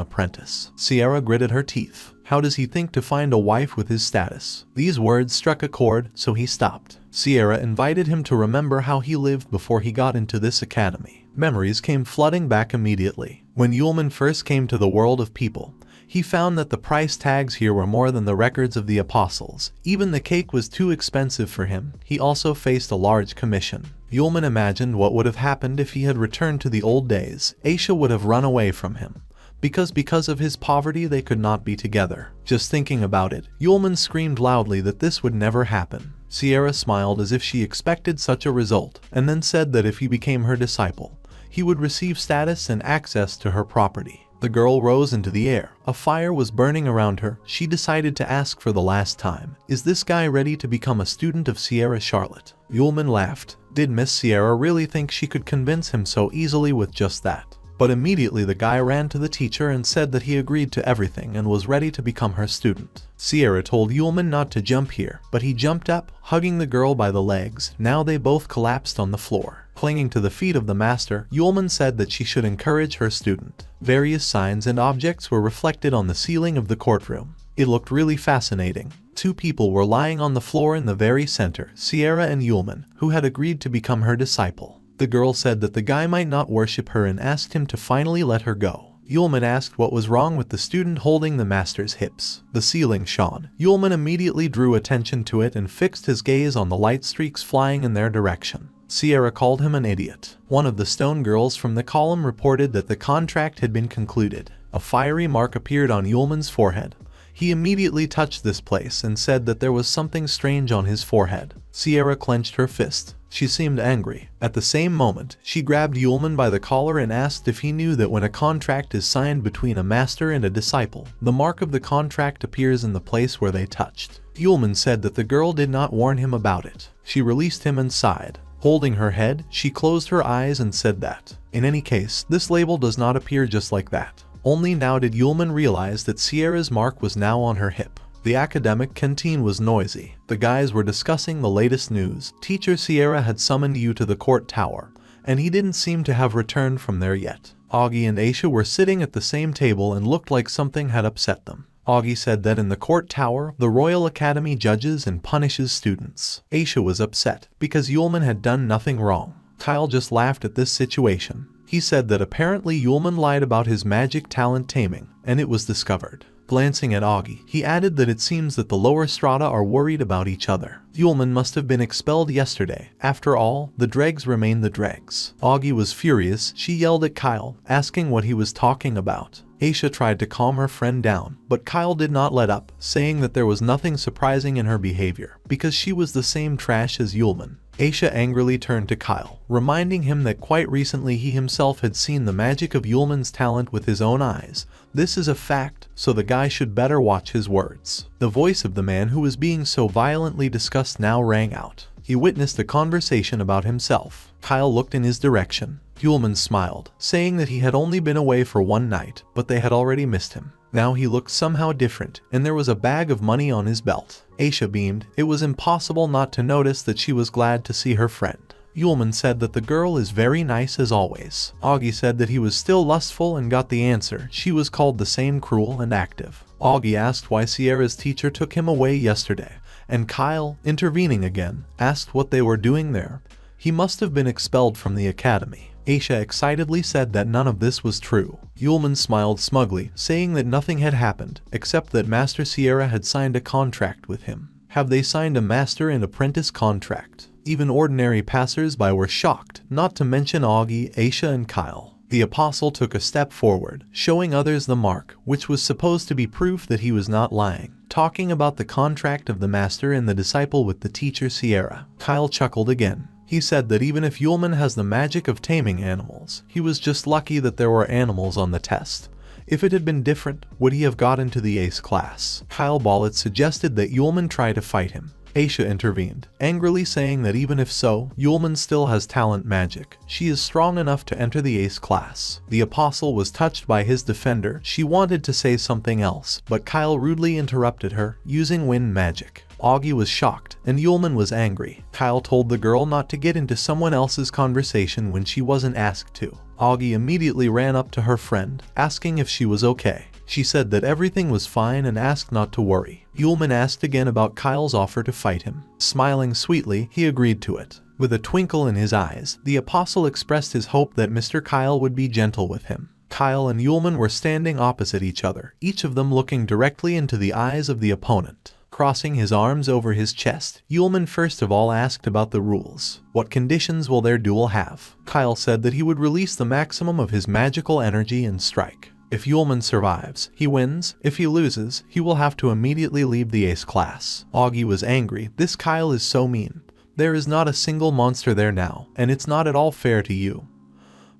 A: apprentice. Sierra gritted her teeth. How does he think to find a wife with his status? These words struck a chord, so he stopped. Sierra invited him to remember how he lived before he got into this academy. Memories came flooding back immediately. When Yulman first came to the world of people, he found that the price tags here were more than the records of the apostles. Even the cake was too expensive for him. He also faced a large commission. Yulman imagined what would have happened if he had returned to the old days. Aisha would have run away from him. Because of his poverty they could not be together. Just thinking about it, Yulman screamed loudly that this would never happen. Sierra smiled as if she expected such a result, and then said that if he became her disciple, he would receive status and access to her property. The girl rose into the air. A fire was burning around her. She decided to ask for the last time, is this guy ready to become a student of Sierra Charlotte? Yulman laughed. Did Miss Sierra really think she could convince him so easily with just that? But immediately the guy ran to the teacher and said that he agreed to everything and was ready to become her student. Sierra told Yulman not to jump here, but he jumped up, hugging the girl by the legs. Now they both collapsed on the floor. Clinging to the feet of the master, Yulman said that she should encourage her student. Various signs and objects were reflected on the ceiling of the courtroom. It looked really fascinating. 2 people were lying on the floor in the very center, Sierra and Yulman, who had agreed to become her disciple. The girl said that the guy might not worship her and asked him to finally let her go. Yulman asked what was wrong with the student holding the master's hips. The ceiling shone. Yulman immediately drew attention to it and fixed his gaze on the light streaks flying in their direction. Sierra called him an idiot. One of the stone girls from the column reported that the contract had been concluded. A fiery mark appeared on Yulman's forehead. He immediately touched this place and said that there was something strange on his forehead. Sierra clenched her fist. She seemed angry. At the same moment, she grabbed Yulman by the collar and asked if he knew that when a contract is signed between a master and a disciple, the mark of the contract appears in the place where they touched. Yulman said that the girl did not warn him about it. She released him and sighed. Holding her head, she closed her eyes and said that, in any case, this label does not appear just like that. Only now did Yulman realize that Sierra's mark was now on her hip. The academic canteen was noisy. The guys were discussing the latest news. Teacher Sierra had summoned you to the court tower, and he didn't seem to have returned from there yet. Augie and Aisha were sitting at the same table and looked like something had upset them. Augie said that in the court tower, the Royal Academy judges and punishes students. Aisha was upset because Yulman had done nothing wrong. Kyle just laughed at this situation. He said that apparently Yulman lied about his magic talent taming, and it was discovered. Glancing at Augie, he added that it seems that the lower strata are worried about each other. Yulman must have been expelled yesterday. After all, the dregs remain the dregs. Augie was furious. She yelled at Kyle, asking what he was talking about. Aisha tried to calm her friend down, but Kyle did not let up, saying that there was nothing surprising in her behavior, because she was the same trash as Yulman. Aisha angrily turned to Kyle, reminding him that quite recently he himself had seen the magic of Yulman's talent with his own eyes. This is a fact, so the guy should better watch his words. The voice of the man who was being so violently discussed now rang out. He witnessed a conversation about himself. Kyle looked in his direction. Yulman smiled, saying that he had only been away for one night, but they had already missed him. Now he looked somehow different, and there was a bag of money on his belt. Aisha beamed. It was impossible not to notice that she was glad to see her friend. Yulman said that the girl is very nice as always. Augie said that he was still lustful and got the answer. She was called the same, cruel and active. Augie asked why Sierra's teacher took him away yesterday, and Kyle, intervening again, asked what they were doing there. He must have been expelled from the academy. Aisha excitedly said that none of this was true. Yulman smiled smugly, saying that nothing had happened, except that Master Sierra had signed a contract with him. Have they signed a master and apprentice contract? Even ordinary passers-by were shocked, not to mention Augie, Aisha, and Kyle. The apostle took a step forward, showing others the mark, which was supposed to be proof that he was not lying. Talking about the contract of the master and the disciple with the teacher Sierra, Kyle chuckled again. He said that even if Yulman has the magic of taming animals, he was just lucky that there were animals on the test. If it had been different, would he have got into the ace class? Kyle Bollet suggested that Yulman try to fight him. Aisha intervened, angrily saying that even if so, Yulman still has talent magic. She is strong enough to enter the ace class. The apostle was touched by his defender. She wanted to say something else, but Kyle rudely interrupted her, using wind magic. Augie was shocked, and Yulman was angry. Kyle told the girl not to get into someone else's conversation when she wasn't asked to. Augie immediately ran up to her friend, asking if she was okay. She said that everything was fine and asked not to worry. Yulman asked again about Kyle's offer to fight him. Smiling sweetly, he agreed to it. With a twinkle in his eyes, the apostle expressed his hope that Mr. Kyle would be gentle with him. Kyle and Yulman were standing opposite each other, each of them looking directly into the eyes of the opponent. Crossing his arms over his chest, Yulman first of all asked about the rules. What conditions will their duel have? Kyle said that he would release the maximum of his magical energy and strike. If Yulman survives, he wins. If he loses, he will have to immediately leave the ace class. Augie was angry. This Kyle is so mean. There is not a single monster there now, and it's not at all fair to you,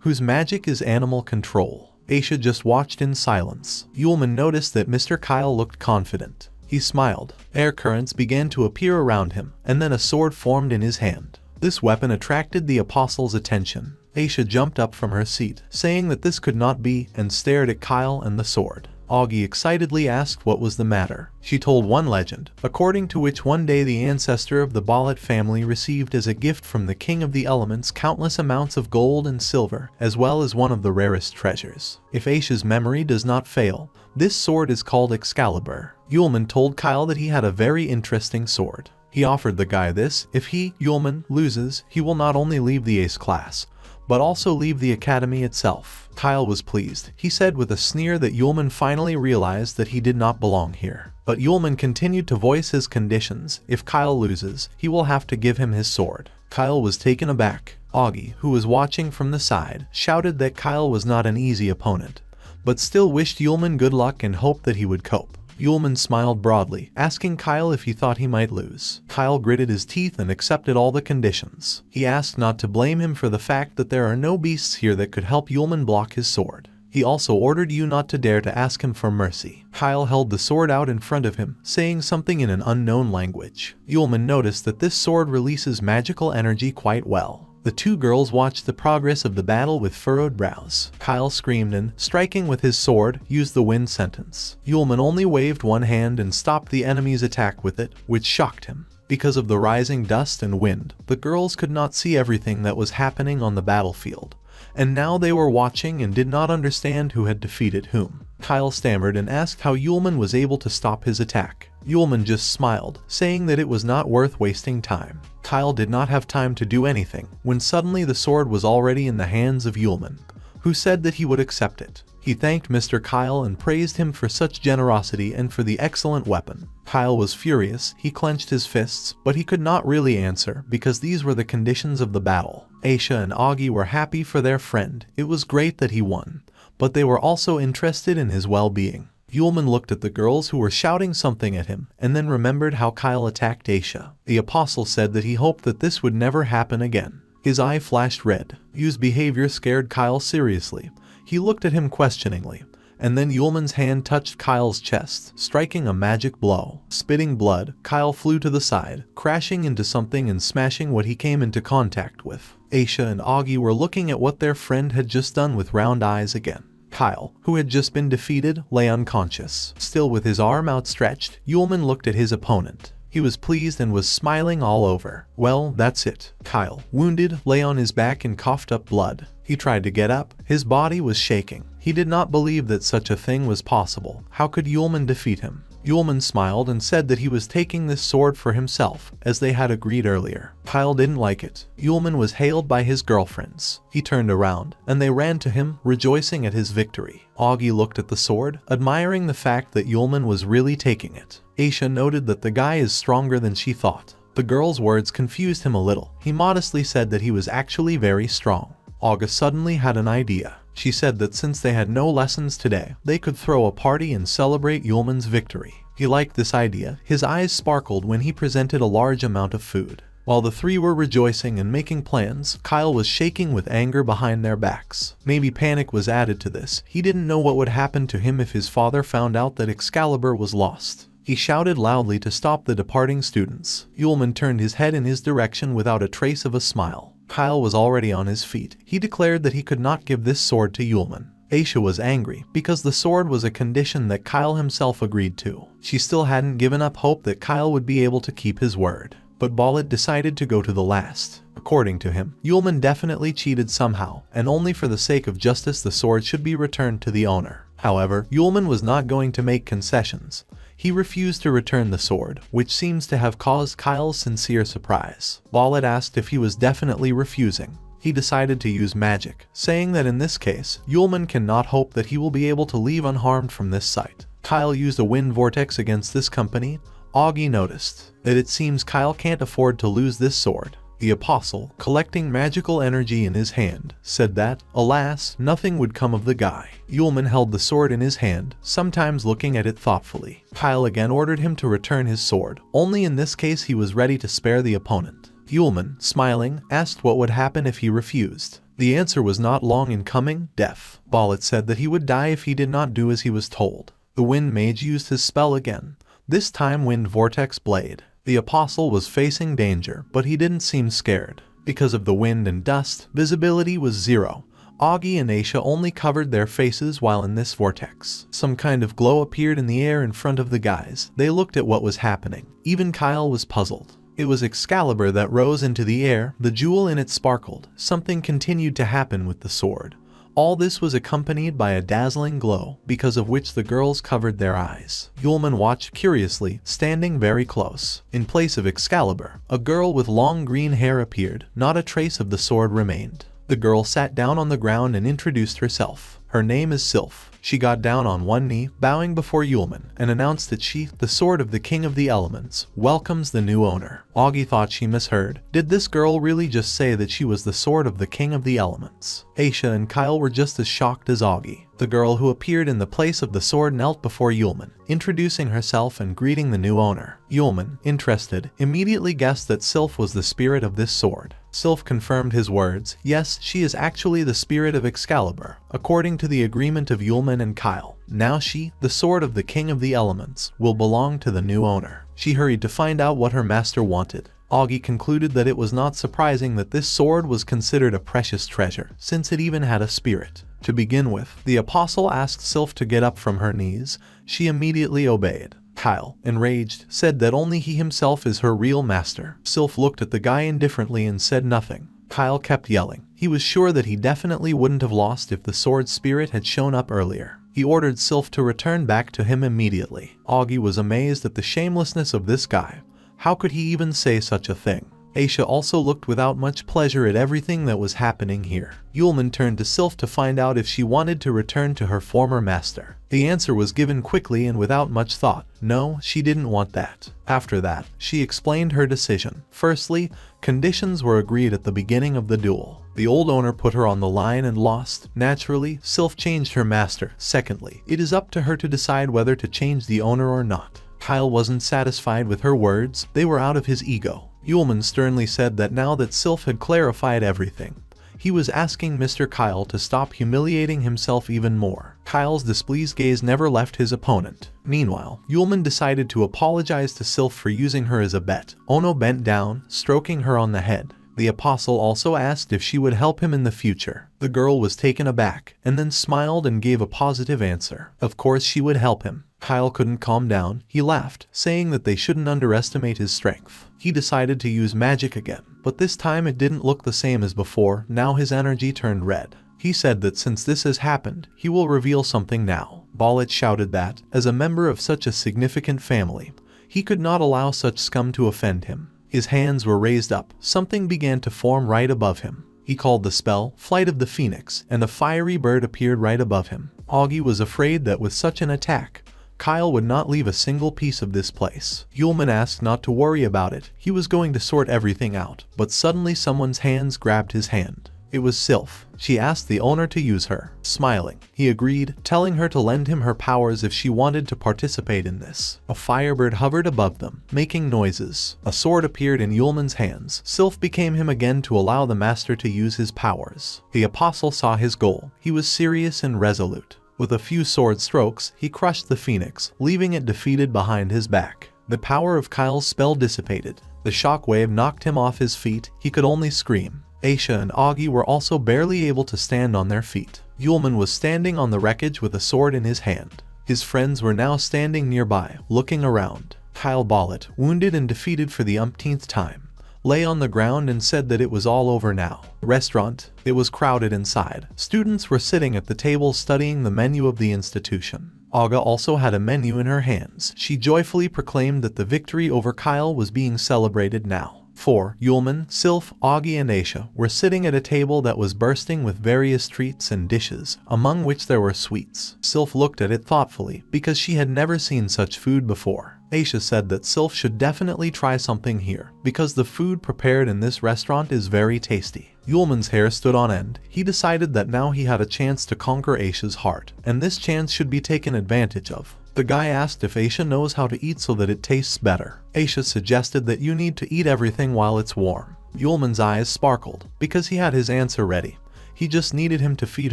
A: whose magic is animal control. Aisha just watched in silence. Yulman noticed that Mr. Kyle looked confident. He smiled. Air currents began to appear around him, and then a sword formed in his hand. This weapon attracted the apostle's attention. Aisha jumped up from her seat, saying that this could not be, and stared at Kyle and the sword. Augie excitedly asked what was the matter. She told one legend, according to which one day the ancestor of the Bollet family received as a gift from the king of the elements countless amounts of gold and silver, as well as one of the rarest treasures. If Aisha's memory does not fail, this sword is called Excalibur. Yulman told Kyle that he had a very interesting sword. He offered the guy this. If he, Yulman, loses, he will not only leave the ace class, but also leave the academy itself. Kyle was pleased. He said with a sneer that Yulman finally realized that he did not belong here. But Yulman continued to voice his conditions. If Kyle loses, he will have to give him his sword. Kyle was taken aback. Augie, who was watching from the side, shouted that Kyle was not an easy opponent, but still wished Yulman good luck and hoped that he would cope. Yulman smiled broadly, asking Kyle if he thought he might lose. Kyle gritted his teeth and accepted all the conditions. He asked not to blame him for the fact that there are no beasts here that could help Yulman block his sword. He also ordered you not to dare to ask him for mercy. Kyle held the sword out in front of him, saying something in an unknown language. Yulman noticed that this sword releases magical energy quite well. The two girls watched the progress of the battle with furrowed brows. Kyle screamed and, striking with his sword, used the wind sentence. Yulman only waved one hand and stopped the enemy's attack with it, which shocked him. Because of the rising dust and wind, the girls could not see everything that was happening on the battlefield, and now they were watching and did not understand who had defeated whom. Kyle stammered and asked how Yulman was able to stop his attack. Yulman just smiled, saying that it was not worth wasting time. Kyle did not have time to do anything, when suddenly the sword was already in the hands of Yulman, who said that he would accept it. He thanked Mr. Kyle and praised him for such generosity and for the excellent weapon. Kyle was furious. He clenched his fists, but he could not really answer because these were the conditions of the battle. Aisha and Augie were happy for their friend. It was great that he won, but they were also interested in his well-being. Yulman looked at the girls who were shouting something at him and then remembered how Kyle attacked Aisha. The apostle said that he hoped that this would never happen again. His eye flashed red. Yu's behavior scared Kyle seriously. He looked at him questioningly, and then Yulman's hand touched Kyle's chest, striking a magic blow. Spitting blood, Kyle flew to the side, crashing into something and smashing what he came into contact with. Aisha and Augie were looking at what their friend had just done with round eyes again. Kyle, who had just been defeated, lay unconscious. Still with his arm outstretched, Yulman looked at his opponent. He was pleased and was smiling all over. Well, that's it. Kyle, wounded, lay on his back and coughed up blood. He tried to get up. His body was shaking. He did not believe that such a thing was possible. How could Yulman defeat him? Yulman smiled and said that he was taking this sword for himself, as they had agreed earlier. Kyle didn't like it. Yulman was hailed by his girlfriends. He turned around, and they ran to him, rejoicing at his victory. Augie looked at the sword, admiring the fact that Yulman was really taking it. Aisha noted that the guy is stronger than she thought. The girl's words confused him a little. He modestly said that he was actually very strong. Augie suddenly had an idea. She said that since they had no lessons today, they could throw a party and celebrate Yulman's victory. He liked this idea. His eyes sparkled when he presented a large amount of food. While the three were rejoicing and making plans, Kyle was shaking with anger behind their backs. Maybe panic was added to this. He didn't know what would happen to him if his father found out that Excalibur was lost. He shouted loudly to stop the departing students. Yulman turned his head in his direction without a trace of a smile. Kyle was already on his feet. He declared that he could not give this sword to Yulman. Aisha was angry because the sword was a condition that Kyle himself agreed to. She still hadn't given up hope that Kyle would be able to keep his word. But Ballet decided to go to the last. According to him, Yulman definitely cheated somehow, and only for the sake of justice the sword should be returned to the owner. However, Yulman was not going to make concessions. He refused to return the sword, which seems to have caused Kyle's sincere surprise. Ballet asked if he was definitely refusing. He decided to use magic, saying that in this case, Yulman cannot hope that he will be able to leave unharmed from this site. Kyle used a wind vortex against this company. Augie noticed that it seems Kyle can't afford to lose this sword. The apostle, collecting magical energy in his hand, said that, alas, nothing would come of the guy. Yulman held the sword in his hand, sometimes looking at it thoughtfully. Kyle again ordered him to return his sword. Only in this case he was ready to spare the opponent. Yulman, smiling, asked what would happen if he refused. The answer was not long in coming: death. Ballet said that he would die if he did not do as he was told. The wind mage used his spell again, this time wind vortex blade. The apostle was facing danger, but he didn't seem scared. Because of the wind and dust, visibility was zero. Augie and Aisha only covered their faces while in this vortex. Some kind of glow appeared in the air in front of the guys. They looked at what was happening. Even Kyle was puzzled. It was Excalibur that rose into the air. The jewel in it sparkled. Something continued to happen with the sword. All this was accompanied by a dazzling glow, because of which the girls covered their eyes. Yulman watched curiously, standing very close. In place of Excalibur, a girl with long green hair appeared. Not a trace of the sword remained. The girl sat down on the ground and introduced herself. Her name is Sylph. She got down on one knee, bowing before Yulman, and announced that she, the sword of the King of the Elements, welcomes the new owner. Augie thought she misheard. Did this girl really just say that she was the sword of the King of the Elements? Aisha and Kyle were just as shocked as Augie. The girl who appeared in the place of the sword knelt before Yulman, introducing herself and greeting the new owner. Yulman, interested, immediately guessed that Sylph was the spirit of this sword. Sylph confirmed his words. Yes, she is actually the spirit of Excalibur, according to the agreement of Yulman and Kyle. Now she, the sword of the King of the Elements, will belong to the new owner. She hurried to find out what her master wanted. Augie concluded that it was not surprising that this sword was considered a precious treasure, since it even had a spirit. To begin with, the apostle asked Sylph to get up from her knees. She immediately obeyed. Kyle, enraged, said that only he himself is her real master. Sylph looked at the guy indifferently and said nothing. Kyle kept yelling. He was sure that he definitely wouldn't have lost if the sword's spirit had shown up earlier. He ordered Sylph to return back to him immediately. Augie was amazed at the shamelessness of this guy. How could he even say such a thing? Aisha also looked without much pleasure at everything that was happening here. Yulman turned to Sylph to find out if she wanted to return to her former master. The answer was given quickly and without much thought. No, she didn't want that. After that, she explained her decision. Firstly, conditions were agreed at the beginning of the duel. The old owner put her on the line and lost. Naturally, Sylph changed her master. Secondly, it is up to her to decide whether to change the owner or not. Kyle wasn't satisfied with her words, they were out of his ego. Yulman sternly said that now that Sylph had clarified everything, he was asking Mr. Kyle to stop humiliating himself even more. Kyle's displeased gaze never left his opponent. Meanwhile, Yulman decided to apologize to Sylph for using her as a bet. Ono bent down, stroking her on the head. The apostle also asked if she would help him in the future. The girl was taken aback, and then smiled and gave a positive answer. Of course she would help him. Kyle couldn't calm down. He laughed, saying that they shouldn't underestimate his strength. He decided to use magic again, but this time it didn't look the same as before. Now his energy turned red. He said that since this has happened, he will reveal something now. Ballet shouted that, as a member of such a significant family, he could not allow such scum to offend him. His hands were raised up. Something began to form right above him. He called the spell Flight of the Phoenix, and a fiery bird appeared right above him. Augie was afraid that with such an attack, Kyle would not leave a single piece of this place. Yulman asked not to worry about it. He was going to sort everything out, but suddenly someone's hands grabbed his hand. It was Sylph. She asked the owner to use her. Smiling, he agreed, telling her to lend him her powers if she wanted to participate in this. A firebird hovered above them, making noises. A sword appeared in Yulman's hands. Sylph became him again to allow the master to use his powers. The apostle saw his goal. He was serious and resolute. With a few sword strokes, he crushed the phoenix, leaving it defeated behind his back. The power of Kyle's spell dissipated. The shockwave knocked him off his feet. He could only scream. Aisha and Augie were also barely able to stand on their feet. Yulman was standing on the wreckage with a sword in his hand. His friends were now standing nearby, looking around. Kyle Ballet, wounded and defeated for the umpteenth time, lay on the ground and said that it was all over now. Restaurant. It was crowded inside. Students were sitting at the tables studying the menu of the institution. Aga also had a menu in her hands. She joyfully proclaimed that the victory over Kyle was being celebrated now. 4. Yulman, Sylph, Augie and Aisha were sitting at a table that was bursting with various treats and dishes, among which there were sweets. Sylph looked at it thoughtfully, because she had never seen such food before. Aisha said that Sylph should definitely try something here, because the food prepared in this restaurant is very tasty. Yulman's hair stood on end. He decided that now he had a chance to conquer Aisha's heart, and this chance should be taken advantage of. The guy asked if Aisha knows how to eat so that it tastes better. Aisha suggested that you need to eat everything while it's warm. Yulman's eyes sparkled, because he had his answer ready. He just needed him to feed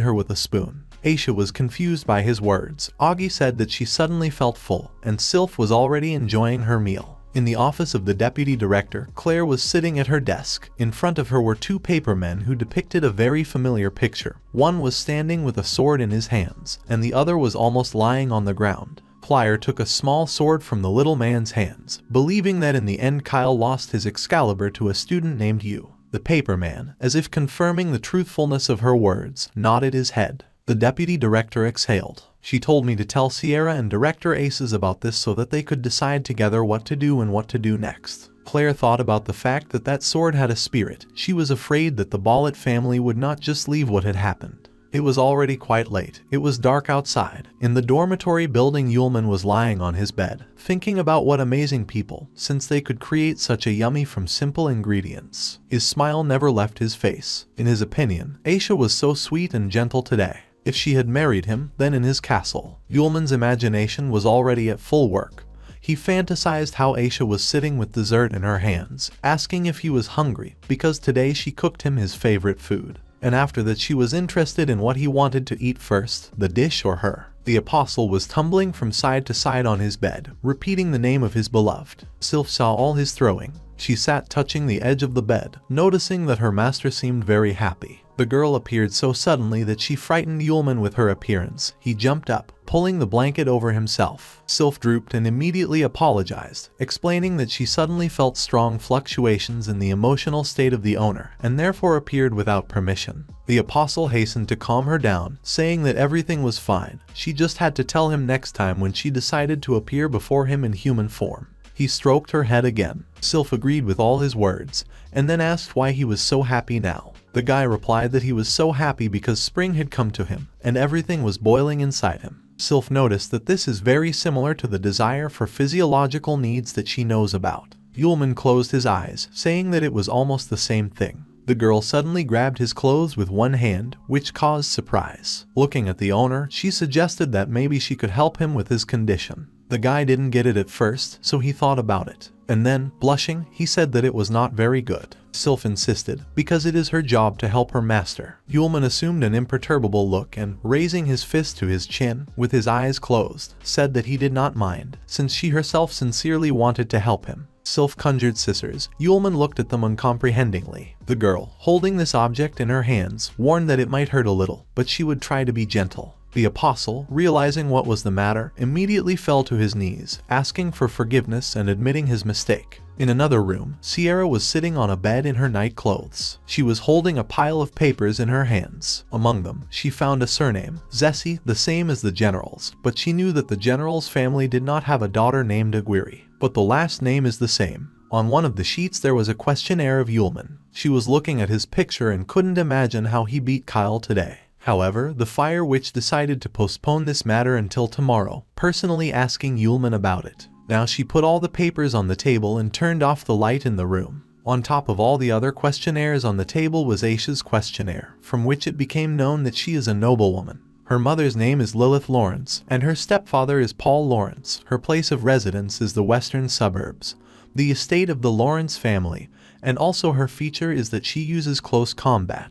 A: her with a spoon. Aisha was confused by his words. Augie said that she suddenly felt full, and Sylph was already enjoying her meal. In the office of the deputy director, Claire was sitting at her desk. In front of her were two papermen who depicted a very familiar picture. One was standing with a sword in his hands, and the other was almost lying on the ground. Plier took a small sword from the little man's hands, believing that in the end Kyle lost his Excalibur to a student named Yu. The paperman, as if confirming the truthfulness of her words, nodded his head. The deputy director exhaled. She told me to tell Sierra and Director Aces about this so that they could decide together what to do and what to do next. Claire thought about the fact that that sword had a spirit. She was afraid that the Ballet family would not just leave what had happened. It was already quite late. It was dark outside. In the dormitory building, Yulman was lying on his bed, thinking about what amazing people, since they could create such a yummy from simple ingredients. His smile never left his face. In his opinion, Aisha was so sweet and gentle today. If she had married him, then in his castle. Yulman's imagination was already at full work. He fantasized how Aisha was sitting with dessert in her hands, asking if he was hungry, because today she cooked him his favorite food. And after that she was interested in what he wanted to eat first, the dish or her. The apostle was tumbling from side to side on his bed, repeating the name of his beloved. Sylph saw all his throwing. She sat touching the edge of the bed, noticing that her master seemed very happy. The girl appeared so suddenly that she frightened Yulman with her appearance. He jumped up, pulling the blanket over himself. Sylph drooped and immediately apologized, explaining that she suddenly felt strong fluctuations in the emotional state of the owner, and therefore appeared without permission. The apostle hastened to calm her down, saying that everything was fine. She just had to tell him next time when she decided to appear before him in human form. He stroked her head again. Sylph agreed with all his words, and then asked why he was so happy now. The guy replied that he was so happy because spring had come to him, and everything was boiling inside him. Sylph noticed that this is very similar to the desire for physiological needs that she knows about. Yulman closed his eyes, saying that it was almost the same thing. The girl suddenly grabbed his clothes with one hand, which caused surprise. Looking at the owner, she suggested that maybe she could help him with his condition. The guy didn't get it at first, so he thought about it. And then, blushing, he said that it was not very good. Sylph insisted, because it is her job to help her master. Yulman assumed an imperturbable look and, raising his fist to his chin, with his eyes closed, said that he did not mind, since she herself sincerely wanted to help him. Sylph conjured scissors. Yulman looked at them uncomprehendingly. The girl, holding this object in her hands, warned that it might hurt a little, but she would try to be gentle. The apostle, realizing what was the matter, immediately fell to his knees, asking for forgiveness and admitting his mistake. In another room, Sierra was sitting on a bed in her night clothes. She was holding a pile of papers in her hands. Among them, she found a surname, Zessie, the same as the general's, but she knew that the general's family did not have a daughter named Aguirre. But the last name is the same. On one of the sheets there was a questionnaire of Yulman. She was looking at his picture and couldn't imagine how he beat Kyle today. However, the Fire Witch decided to postpone this matter until tomorrow, personally asking Yulman about it. Now she put all the papers on the table and turned off the light in the room. On top of all the other questionnaires on the table was Aisha's questionnaire, from which it became known that she is a noblewoman. Her mother's name is Lilith Lawrence, and her stepfather is Paul Lawrence. Her place of residence is the western suburbs, the estate of the Lawrence family, and also her feature is that she uses close combat.